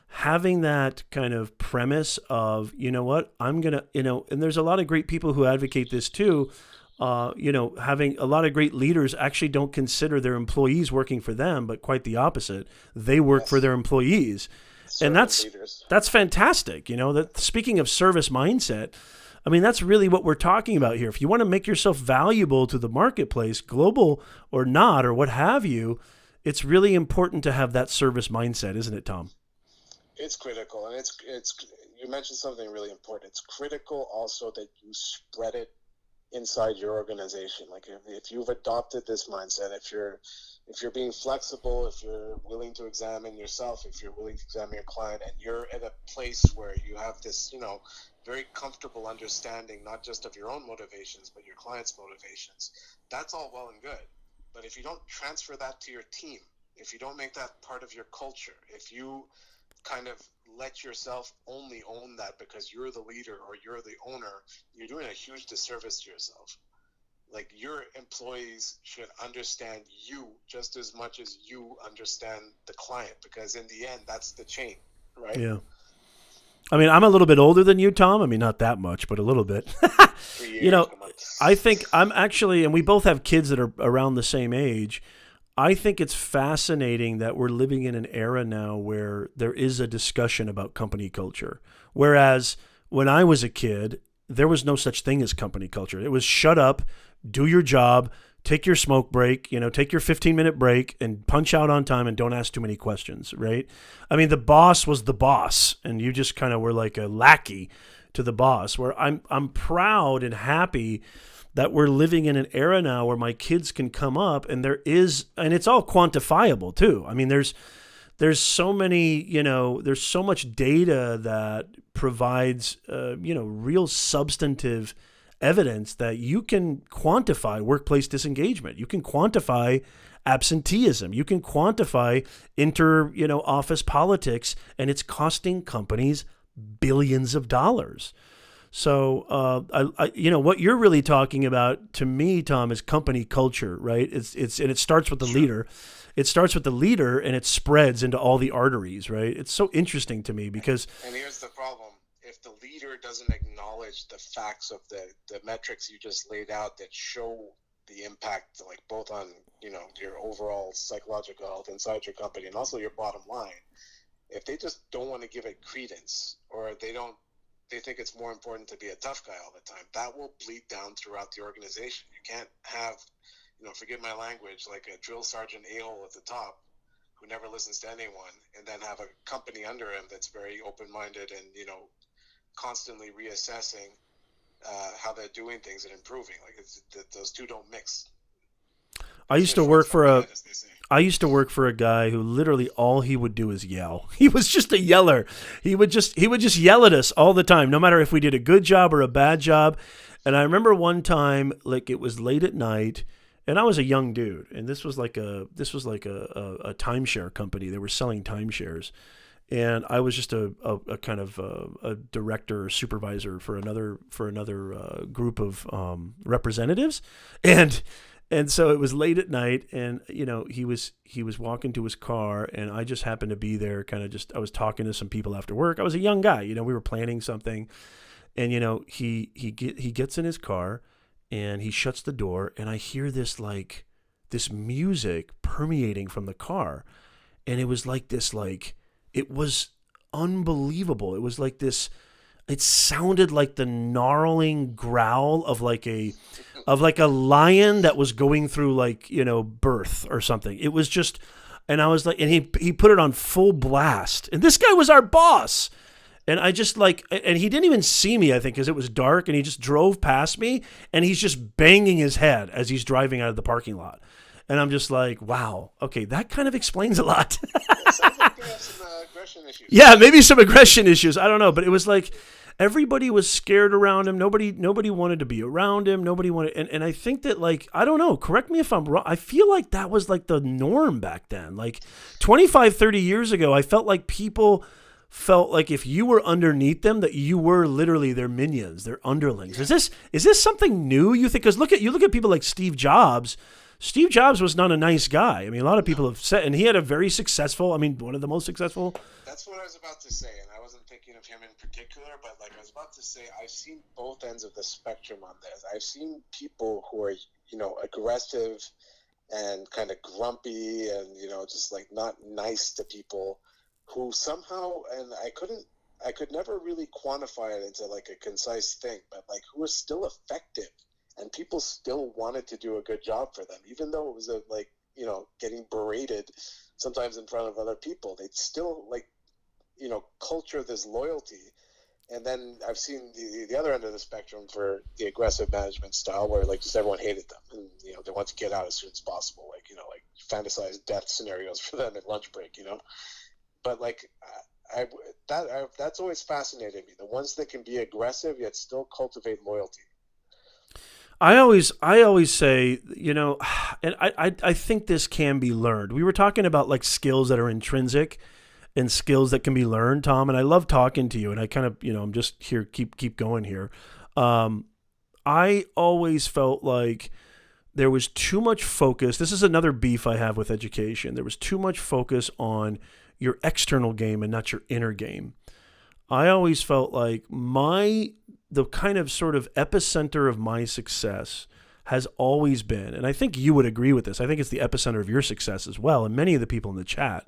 having that kind of premise of, I'm going to, and there's a lot of great people who advocate this too. Having a lot of great leaders actually don't consider their employees working for them, but quite the opposite. They work for their employees. And that's fantastic. That speaking of service mindset, I mean, that's really what we're talking about here. If you want to make yourself valuable to the marketplace, global or not, or what have you, it's really important to have that service mindset, isn't it, Tom? It's critical. And it's you mentioned something really important. It's critical also that you spread it inside your organization. Like if you've adopted this mindset, if you're being flexible, if you're willing to examine yourself, if you're willing to examine your client, and you're at a place where you have this, very comfortable understanding, not just of your own motivations, but your client's motivations, that's all well and good. But if you don't transfer that to your team, if you don't make that part of your culture, if you kind of let yourself only own that because you're the leader or you're the owner, you're doing a huge disservice to yourself. Like, your employees should understand you just as much as you understand the client, because in the end, that's the chain, right? Yeah. I mean, I'm a little bit older than you, Tom. I mean, not that much, but a little bit. 3 years, come on. I think I'm actually, and we both have kids that are around the same age. I think it's fascinating that we're living in an era now where there is a discussion about company culture. Whereas when I was a kid, there was no such thing as company culture. It was shut up, do your job, take your smoke break, take your 15-minute break and punch out on time and don't ask too many questions, right? I mean, the boss was the boss and you just kind of were like a lackey to the boss, where I'm proud and happy that we're living in an era now where my kids can come up and and it's all quantifiable too. I mean, there's so many, there's so much data that provides, real substantive evidence that you can quantify workplace disengagement. You can quantify absenteeism. You can quantify office politics, and it's costing companies billions of dollars. So, what you're really talking about to me, Tom, is company culture, right? And it starts with the leader. It starts with the leader and it spreads into all the arteries, right? It's so interesting to me because. And here's the problem. If the leader doesn't acknowledge the facts of the metrics you just laid out that show the impact, like both on, your overall psychological health inside your company and also your bottom line, if they just don't want to give it credence, or they think it's more important to be a tough guy all the time, that will bleed down throughout the organization. You can't have, forgive my language, like a drill sergeant a-hole at the top who never listens to anyone, and then have a company under him that's very open-minded and, constantly reassessing how they're doing things and improving. Like, those two don't mix. I used to work for a guy who literally all he would do is yell. He was just a yeller. He would just yell at us all the time, no matter if we did a good job or a bad job. And I remember one time, like, it was late at night, and I was a young dude, and this was like a timeshare company. They were selling timeshares. And I was just a kind of a director or supervisor for another group of representatives, and so it was late at night, and he was walking to his car, and I just happened to be there. I was talking to some people after work. I was a young guy, we were planning something, and he gets in his car, and he shuts the door, and I hear this music permeating from the car, and it was like this It was unbelievable. It was like this. It sounded like the gnarling growl of like a lion that was going through birth or something. It was just, and I was like, and he put it on full blast. And this guy was our boss. And I just and he didn't even see me, I think, because it was dark, and he just drove past me, and he's just banging his head as he's driving out of the parking lot. And I'm just like, wow, okay, that kind of explains a lot. Sounds like you have some aggression issues. Yeah, maybe some aggression issues. I don't know, but it was like everybody was scared around him. Nobody wanted to be around him. Nobody wanted, and I think that I don't know, correct me if I'm wrong. I feel like that was like the norm back then. Like 25, 30 years ago, I felt like people felt like if you were underneath them, that you were literally their minions, their underlings. Yeah. Is this something new, you think? Because you look at people like Steve Jobs. Steve Jobs was not a nice guy. I mean, a lot of people have said, and he had a very successful, one of the most successful. That's what I was about to say, and I wasn't thinking of him in particular, but I was about to say, I've seen both ends of the spectrum on this. I've seen people who are, aggressive and kind of grumpy and, just not nice to people, who somehow, and I could never really quantify it into a concise thing, but who are still effective. And people still wanted to do a good job for them, even though it was getting berated sometimes in front of other people. They'd still culture this loyalty And then I've seen the other end of the spectrum for the aggressive management style, where like just everyone hated them, and they want to get out as soon as possible, like like fantasize death scenarios for them at lunch break, But like that's always fascinated me. The ones that can be aggressive yet still cultivate loyalty. I always say, and I think this can be learned. We were talking about like skills that are intrinsic and skills that can be learned, Tom. And I love talking to you. And I kind of, I'm just here, keep going here. I always felt like there was too much focus. This is another beef I have with education. There was too much focus on your external game and not your inner game. I always felt like the kind of sort of epicenter of my success has always been, and I think you would agree with this. I think it's the epicenter of your success as well, and many of the people in the chat,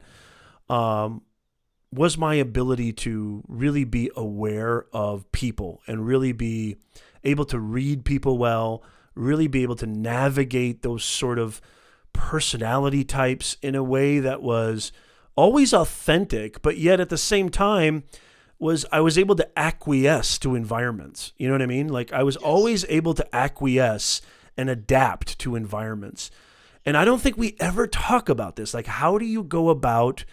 was my ability to really be aware of people and really be able to read people well, really be able to navigate those sort of personality types in a way that was always authentic, but yet at the same time I was able to acquiesce to environments. You know what I mean? Like I was always able to acquiesce and adapt to environments. And I don't think we ever talk about this. Like, how do you go about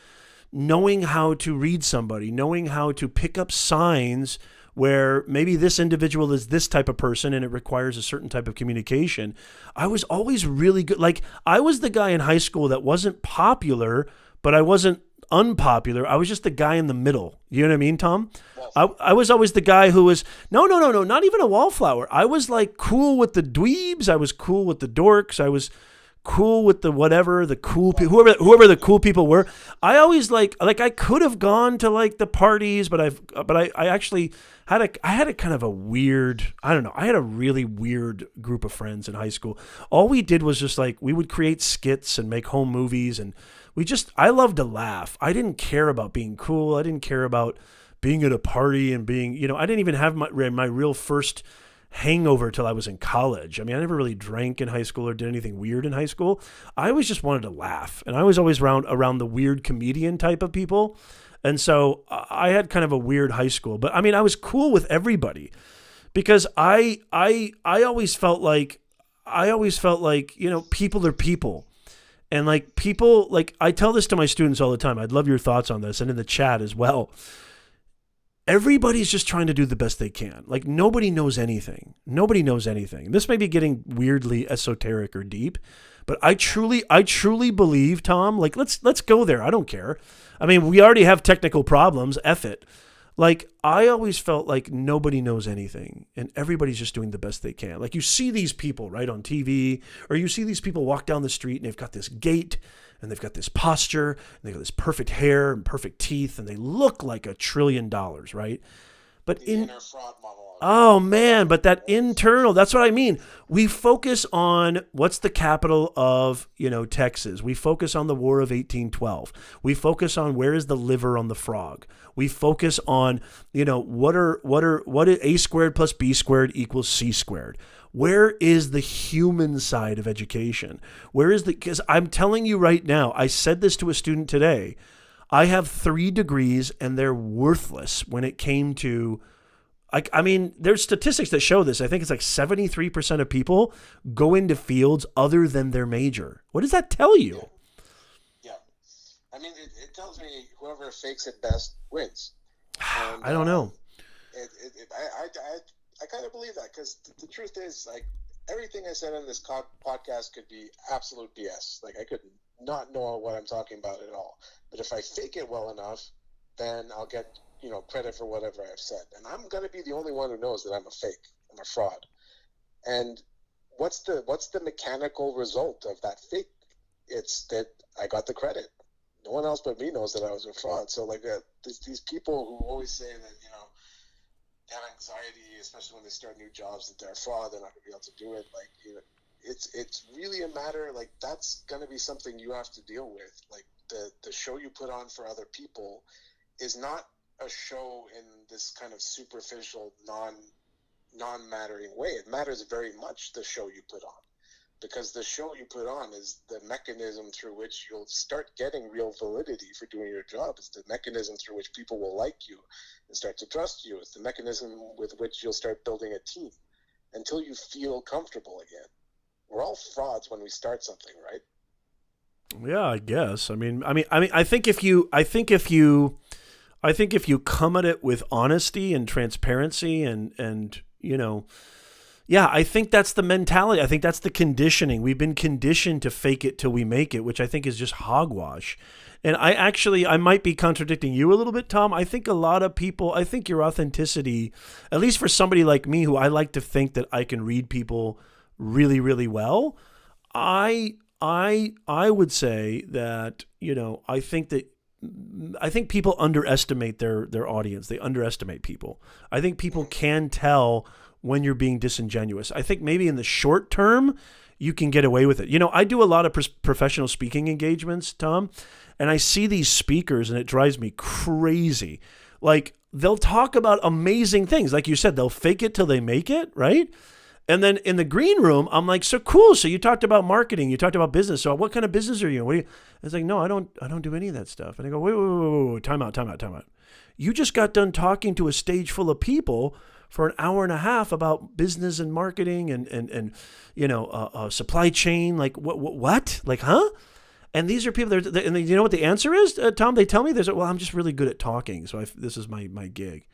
knowing how to read somebody, knowing how to pick up signs where maybe this individual is this type of person and it requires a certain type of communication? I was always really good. Like I was the guy in high school that wasn't popular, but I wasn't unpopular. I was just the guy in the middle. You know what I mean, Tom? I was always the guy who was, no, not even a wallflower. I was like cool with the dweebs. I was cool with the dorks. I was cool with the whatever, the cool people, whoever the cool people were. I always like I could have gone to like the parties, but I actually I had a kind of a weird, I don't know. I had a really weird group of friends in high school. All we did was just like, we would create skits and make home movies, and I loved to laugh. I didn't care about being cool. I didn't care about being at a party and being, I didn't even have my real first hangover till I was in college. I mean, I never really drank in high school or did anything weird in high school. I always just wanted to laugh. And I was always around the weird comedian type of people. And so I had kind of a weird high school, but I mean, I was cool with everybody because I always felt like, people are people. And like people, like I tell this to my students all the time. I'd love your thoughts on this and in the chat as well. Everybody's just trying to do the best they can. Like nobody knows anything. Nobody knows anything. This may be getting weirdly esoteric or deep, but I truly believe, Tom, like let's go there. I don't care. I mean, we already have technical problems. F it. Like I always felt like nobody knows anything and everybody's just doing the best they can. Like you see these people right on TV, or you see these people walk down the street and they've got this gait and they've got this posture and they've got this perfect hair and perfect teeth and they look like $1 trillion, right? But the inner fraud monologue. Oh man, but that internal, that's what I mean. We focus on what's the capital of, Texas. We focus on the War of 1812. We focus on where is the liver on the frog. We focus on, what is A squared plus B squared equals C squared. Where is the human side of education? Because I'm telling you right now, I said this to a student today. I have 3 degrees and they're worthless when it came to, I mean, there's statistics that show this. I think it's like 73% of people go into fields other than their major. What does that tell you? Yeah. I mean, it tells me whoever fakes it best wins. And, I don't know. I kind of believe that because the truth is, like, everything I said on this podcast could be absolute BS. Like, I could not know what I'm talking about at all. But if I fake it well enough, then I'll get credit for whatever I've said. And I'm going to be the only one who knows that I'm a fake. I'm a fraud. And what's the mechanical result of that fake? It's that I got the credit. No one else but me knows that I was a fraud. So like these people who always say that, they have anxiety, especially when they start new jobs, that they're a fraud, they're not going to be able to do it. Like, it's really a matter, like, that's going to be something you have to deal with. Like, the show you put on for other people is not a show in this kind of superficial, non-mattering way. It matters very much, the show you put on. because the show you put on is the mechanism through which you'll start getting real validity for doing your job. It's the mechanism through which people will like you and start to trust you. It's the mechanism with which you'll start building a team until you feel comfortable again. We're all frauds when we start something, right? Yeah, I guess. I think if you come at it with honesty and transparency and yeah, I think that's the mentality. I think that's the conditioning. We've been conditioned to fake it till we make it, which I think is just hogwash. And I might be contradicting you a little bit, Tom. I think a lot of people, I think your authenticity, at least for somebody like me who I like to think that I can read people really, really well, I would say that, I think people underestimate their audience. They underestimate people. I think people can tell when you're being disingenuous. I think maybe in the short term, you can get away with it. I do a lot of professional speaking engagements, Tom, and I see these speakers and it drives me crazy. Like, they'll talk about amazing things. Like you said, they'll fake it till they make it, right? And then in the green room, I'm like, so cool. So you talked about marketing, you talked about business. So what kind of business are you in? It's like, no, I don't do any of that stuff. And I go, wait, time out. You just got done talking to a stage full of people for an hour and a half about business and marketing and supply chain. Like what? Like, huh? And these are people that, and you know what the answer is, Tom? They tell me well, I'm just really good at talking, so this is my gig.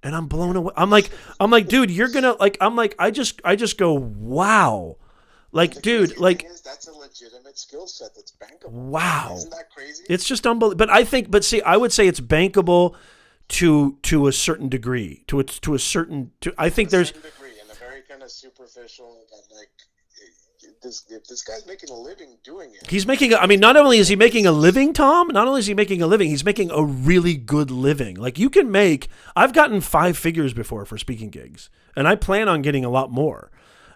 And I'm blown away. I'm like, dude, you're gonna I just go, wow. Like, dude, like, that's a legitimate skill set that's bankable. Wow. Isn't that crazy? It's just unbelievable. I would say it's bankable to a certain degree. I think there's a certain degree, and a very kind of superficial, like, this guy's making a living doing it. He's making, not only is he making a living, Tom, he's making a really good living. Like, I've gotten 5 figures before for speaking gigs, and I plan on getting a lot more.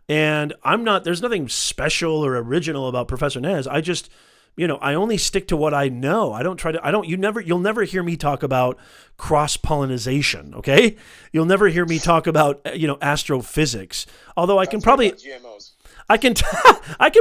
And there's nothing special or original about Professor Nez. I just, I only stick to what I know. You'll never hear me talk about cross-pollination, okay? You'll never hear me talk about, astrophysics. Although I can probably... GMOs. I can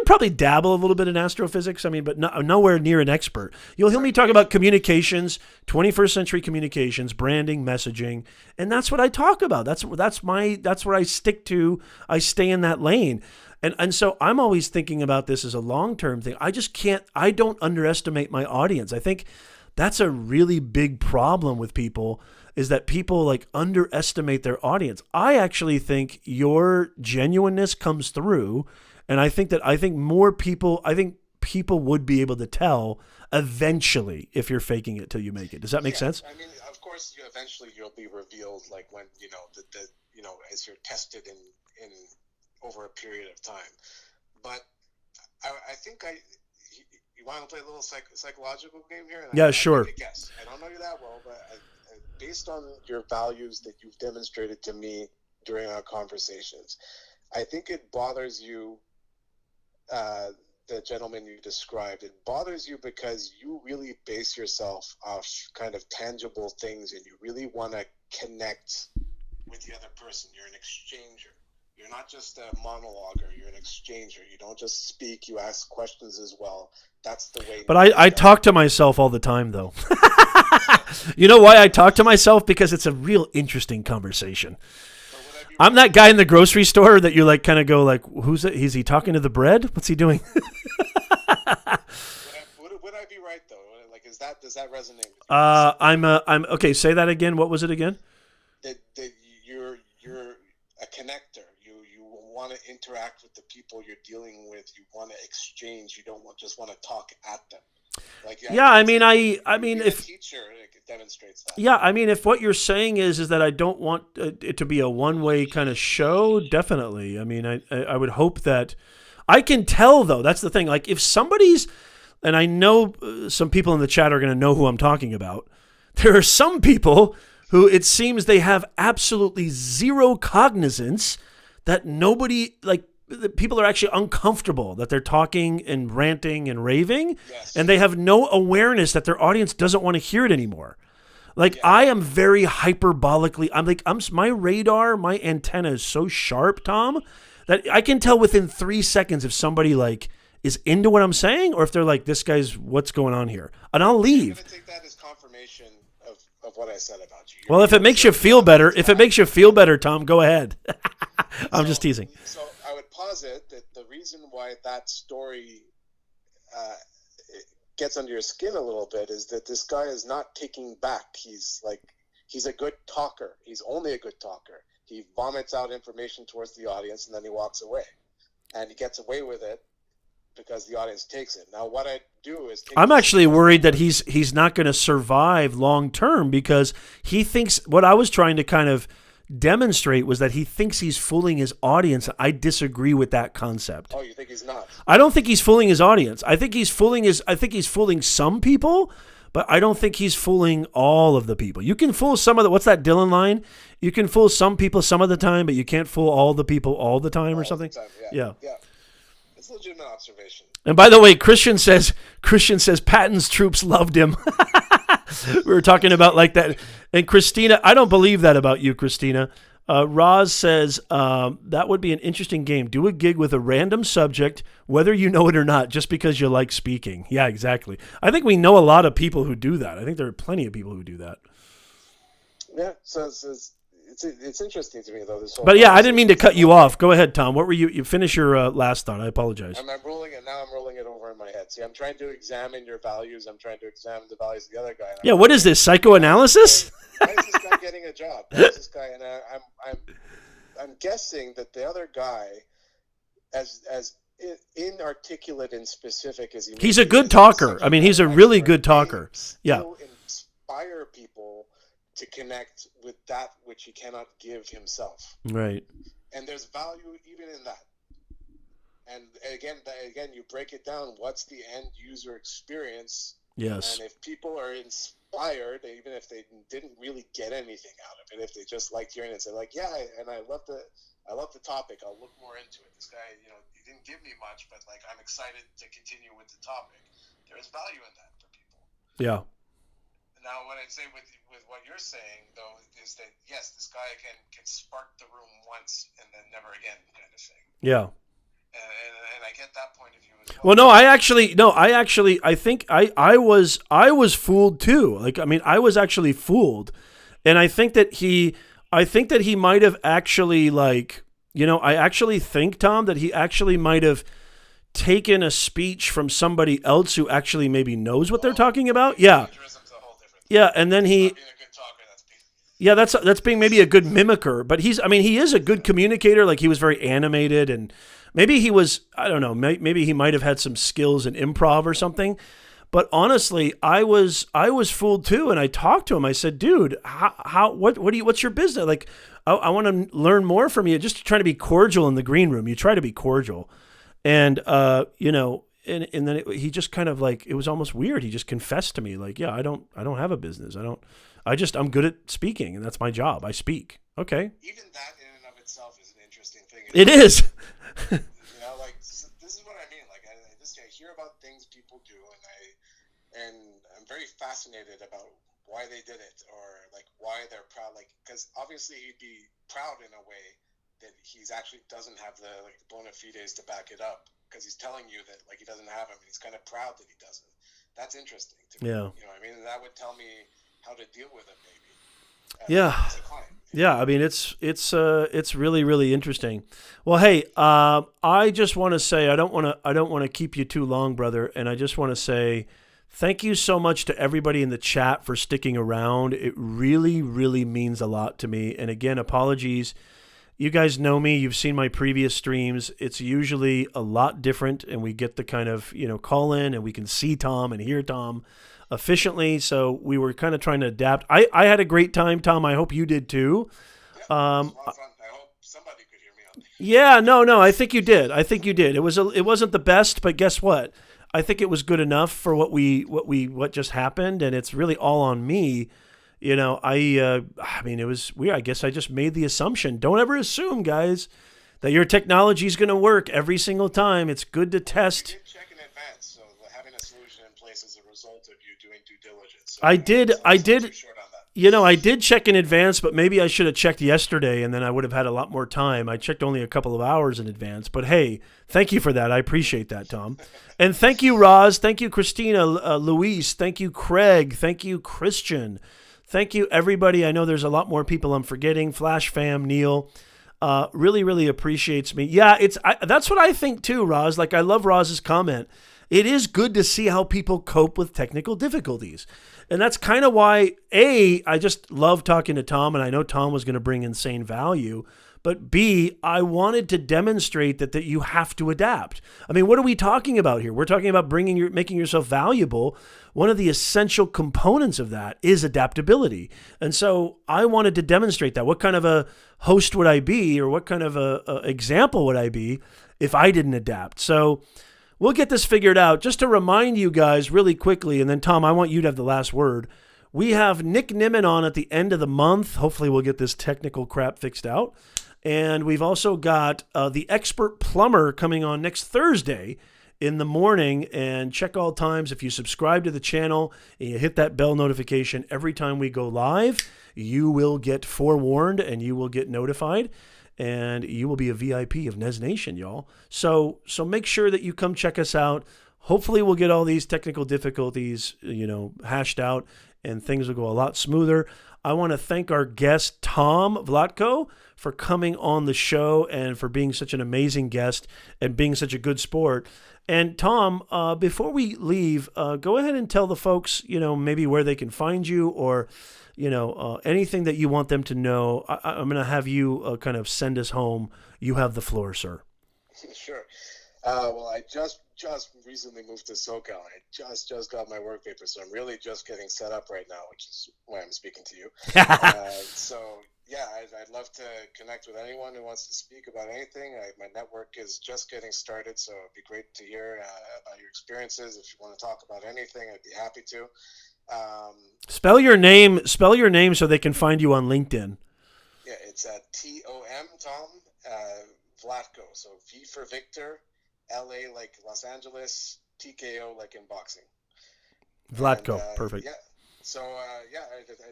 probably dabble a little bit in astrophysics. But nowhere near an expert. You'll hear me talk about communications, 21st century communications, branding, messaging, and that's what I talk about. That's where I stick to. I stay in that lane, and so I'm always thinking about this as a long-term thing. I don't underestimate my audience. I think that's a really big problem with people, is that people like underestimate their audience. I actually think your genuineness comes through, and I think people would be able to tell eventually if you're faking it till you make it. Does that make sense? Of course, eventually you'll be revealed, like when as you're tested in over a period of time. But I think you want to play a little psychological game here? Yeah, sure. I don't know you that well, but based on your values that you've demonstrated to me during our conversations, I think it bothers you, the gentleman you described. It bothers you because you really base yourself off kind of tangible things, and you really want to connect with the other person. You're an exchanger. You're not just a monologuer. You're an exchanger. You don't just speak. You ask questions as well. That's the way. But I talk to myself all the time, though. You know why I talk to myself? Because it's a real interesting conversation. I'm that guy in the grocery store that you like kind of go like, who's it? Is he talking to the bread? What's he doing? Would I be right though? Like, does that resonate with you? I'm okay. Say that again. What was it again? That you're a connector. You want to interact with the people you're dealing with. You want to exchange. You don't just want to talk at them. Like, yeah, I mean, if a teacher, it demonstrates that. Yeah, if what you're saying is that I don't want it to be a one-way kind of show, definitely. I would hope that I can tell, though. That's the thing. Like, if somebody's, and I know some people in the chat are going to know who I'm talking about. There are some people who it seems they have absolutely zero cognizance that people are actually uncomfortable that they're talking and ranting and raving, yes. And they have no awareness that their audience doesn't want to hear it anymore. Like, yeah. I am very hyperbolically, my radar, my antenna is so sharp, Tom, That I can tell within 3 seconds if somebody like is into what I'm saying or if they're like, this guy's what's going on here, and I'll leave. I'm gonna take that as confirmation of what I said about you. Well, if it makes you feel better, Tom, go ahead. I'm just teasing. So I would posit that the reason why that story gets under your skin a little bit is that this guy is not taking back. He's a good talker. He's only a good talker. He vomits out information towards the audience and then he walks away, and he gets away with it because the audience takes it. Now, what I do is I'm actually worried that he's not going to survive long term because he thinks what I was trying to kind of demonstrate was that he thinks he's fooling his audience. I disagree with that concept. Oh, you think he's not? I don't think he's fooling his audience. I think he's fooling some people, but I don't think he's fooling all of the people. You can fool some of the, what's that Dylan line? You can fool some people some of the time, but you can't fool all the people all the time or something. Yeah. It's a legitimate observation. And by the way, Christian says Patton's troops loved him. We were talking about like that. And Christina, I don't believe that about you, Christina. Roz says, that would be an interesting game. Do a gig with a random subject, whether you know it or not, just because you like speaking. Yeah, exactly. I think we know a lot of people who do that. I think there are plenty of people who do that. Yeah, so it's interesting to me, though. This whole but yeah, I didn't mean to cut you off. Go ahead, Tom. What were you finish your last thought. I apologize. I'm rolling it over in my head. See, I'm trying to examine your values. I'm trying to examine the values of the other guy. Yeah, what is this, psychoanalysis? Why is this guy getting a job? Why is this guy? And I'm guessing that the other guy, as inarticulate and specific as he's a good talker. I mean, he's a really good talker. Yeah. Inspire people to connect with that which he cannot give himself. Right. And there's value even in that. And again, you break it down. What's the end user experience? Yes. And if people are inspired, even if they didn't really get anything out of it, if they just liked hearing it, say like, yeah, and I love the topic. I'll look more into it. This guy, he didn't give me much, but like I'm excited to continue with the topic. There is value in that for people. Yeah. Now, what I'd say with what you're saying, though, is that, yes, this guy can spark the room once and then never again kind of thing. Yeah. And I get that point of view as Well, well. I think I was fooled too. Like, I mean, I was actually fooled. And I think that he might have actually I actually think, Tom, that he actually might have taken a speech from somebody else who actually maybe knows what they're talking about. Yeah. Yeah, and then that's being maybe a good mimicker, but he is a good communicator. Like, he was very animated, and maybe he was, I don't know, maybe he might have had some skills in improv or something. But honestly, I was fooled too, and I talked to him. I said, "Dude, what's your business? Like, I want to learn more from you." Just trying to be cordial in the green room. You try to be cordial, and And then he just kind of like, it was almost weird. He just confessed to me like, yeah, I don't have a business. I'm good at speaking, and that's my job. I speak. Okay. Even that in and of itself is an interesting thing. It is. This is what I mean. Like, I hear about things people do, and I'm very fascinated about why they did it, or like why they're proud. Like, because obviously he'd be proud in a way that he's actually doesn't have the bona fides to back it up. Because he's telling you that like he doesn't have them, and he's kind of proud that he doesn't. That's interesting to me. Yeah. You know what I mean? And that would tell me how to deal with him, maybe. Yeah. As a client. Yeah. I mean, it's really, really interesting. Well, hey, I just want to say I don't want to keep you too long, brother, and I just want to say thank you so much to everybody in the chat for sticking around. It really, really means a lot to me. And again, apologies. You guys know me. You've seen my previous streams. It's usually a lot different, and we get the kind of, call in, and we can see Tom and hear Tom efficiently. So we were kind of trying to adapt. I had a great time, Tom. I hope you did too. Yeah, it was a lot of fun. I hope somebody could hear me on there. Yeah, no. I think you did. It wasn't the best, but guess what? I think it was good enough for what just happened, and it's really all on me. I mean, it was weird. I guess I just made the assumption. Don't ever assume, guys, that your technology is going to work every single time. It's good to test. You did check in advance, so having a solution in place as a result of you doing due diligence. So I did. Short on that. I did check in advance, but maybe I should have checked yesterday, and then I would have had a lot more time. I checked only a couple of hours in advance. But hey, thank you for that. I appreciate that, Tom. And thank you, Roz. Thank you, Christina, Luis. Thank you, Craig. Thank you, Christian. Thank you, everybody. I know there's a lot more people I'm forgetting. Flash Fam, Neil. Really, really appreciates me. Yeah, that's what I think too, Roz. Like, I love Roz's comment. It is good to see how people cope with technical difficulties. And that's kind of why, I just love talking to Tom, and I know Tom was going to bring insane value. But B, I wanted to demonstrate that you have to adapt. I mean, what are we talking about here? We're talking about making yourself valuable. One of the essential components of that is adaptability. And so I wanted to demonstrate that. What kind of a host would I be, or what kind of a example would I be if I didn't adapt? So we'll get this figured out. Just to remind you guys really quickly, and then Tom, I want you to have the last word. We have Nick Nimmin on at the end of the month. Hopefully we'll get this technical crap fixed out. And we've also got the expert plumber coming on next Thursday in the morning. And check all times. If you subscribe to the channel and you hit that bell notification every time we go live, you will get forewarned and you will get notified. And you will be a VIP of Nez Nation, y'all. So make sure that you come check us out. Hopefully we'll get all these technical difficulties, hashed out, and things will go a lot smoother. I want to thank our guest, Tom Vlatko, for coming on the show and for being such an amazing guest and being such a good sport. And Tom, before we leave, go ahead and tell the folks, maybe where they can find you, or anything that you want them to know. I'm going to have you kind of send us home. You have the floor, sir. Sure. Well, I just recently moved to SoCal. I just got my work papers, so I'm really just getting set up right now, which is why I'm speaking to you. I'd love to connect with anyone who wants to speak about anything. My network is just getting started, so it'd be great to hear about your experiences. If you want to talk about anything, I'd be happy to. Spell your name so they can find you on LinkedIn. Yeah, it's Tom Vlatko. So V for Victor, LA like Los Angeles, TKO like in boxing. Vlatko, perfect. Yeah. So I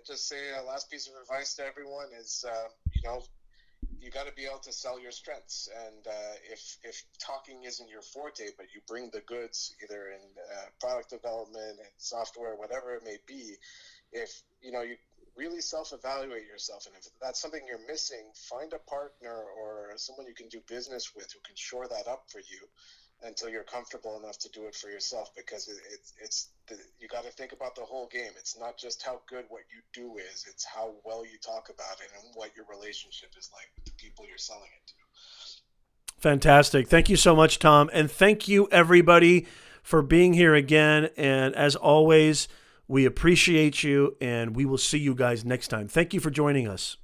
just say last piece of advice to everyone is you got to be able to sell your strengths, and if talking isn't your forte, but you bring the goods either in product development and software, whatever it may be, if you really self-evaluate yourself, and if that's something you're missing, find a partner or someone you can do business with who can shore that up for you until you're comfortable enough to do it for yourself, because you got to think about the whole game. It's not just how good what you do is, it's how well you talk about it and what your relationship is like with the people you're selling it to. Fantastic. Thank you so much, Tom. And thank you, everybody, for being here again. And as always, we appreciate you, and we will see you guys next time. Thank you for joining us.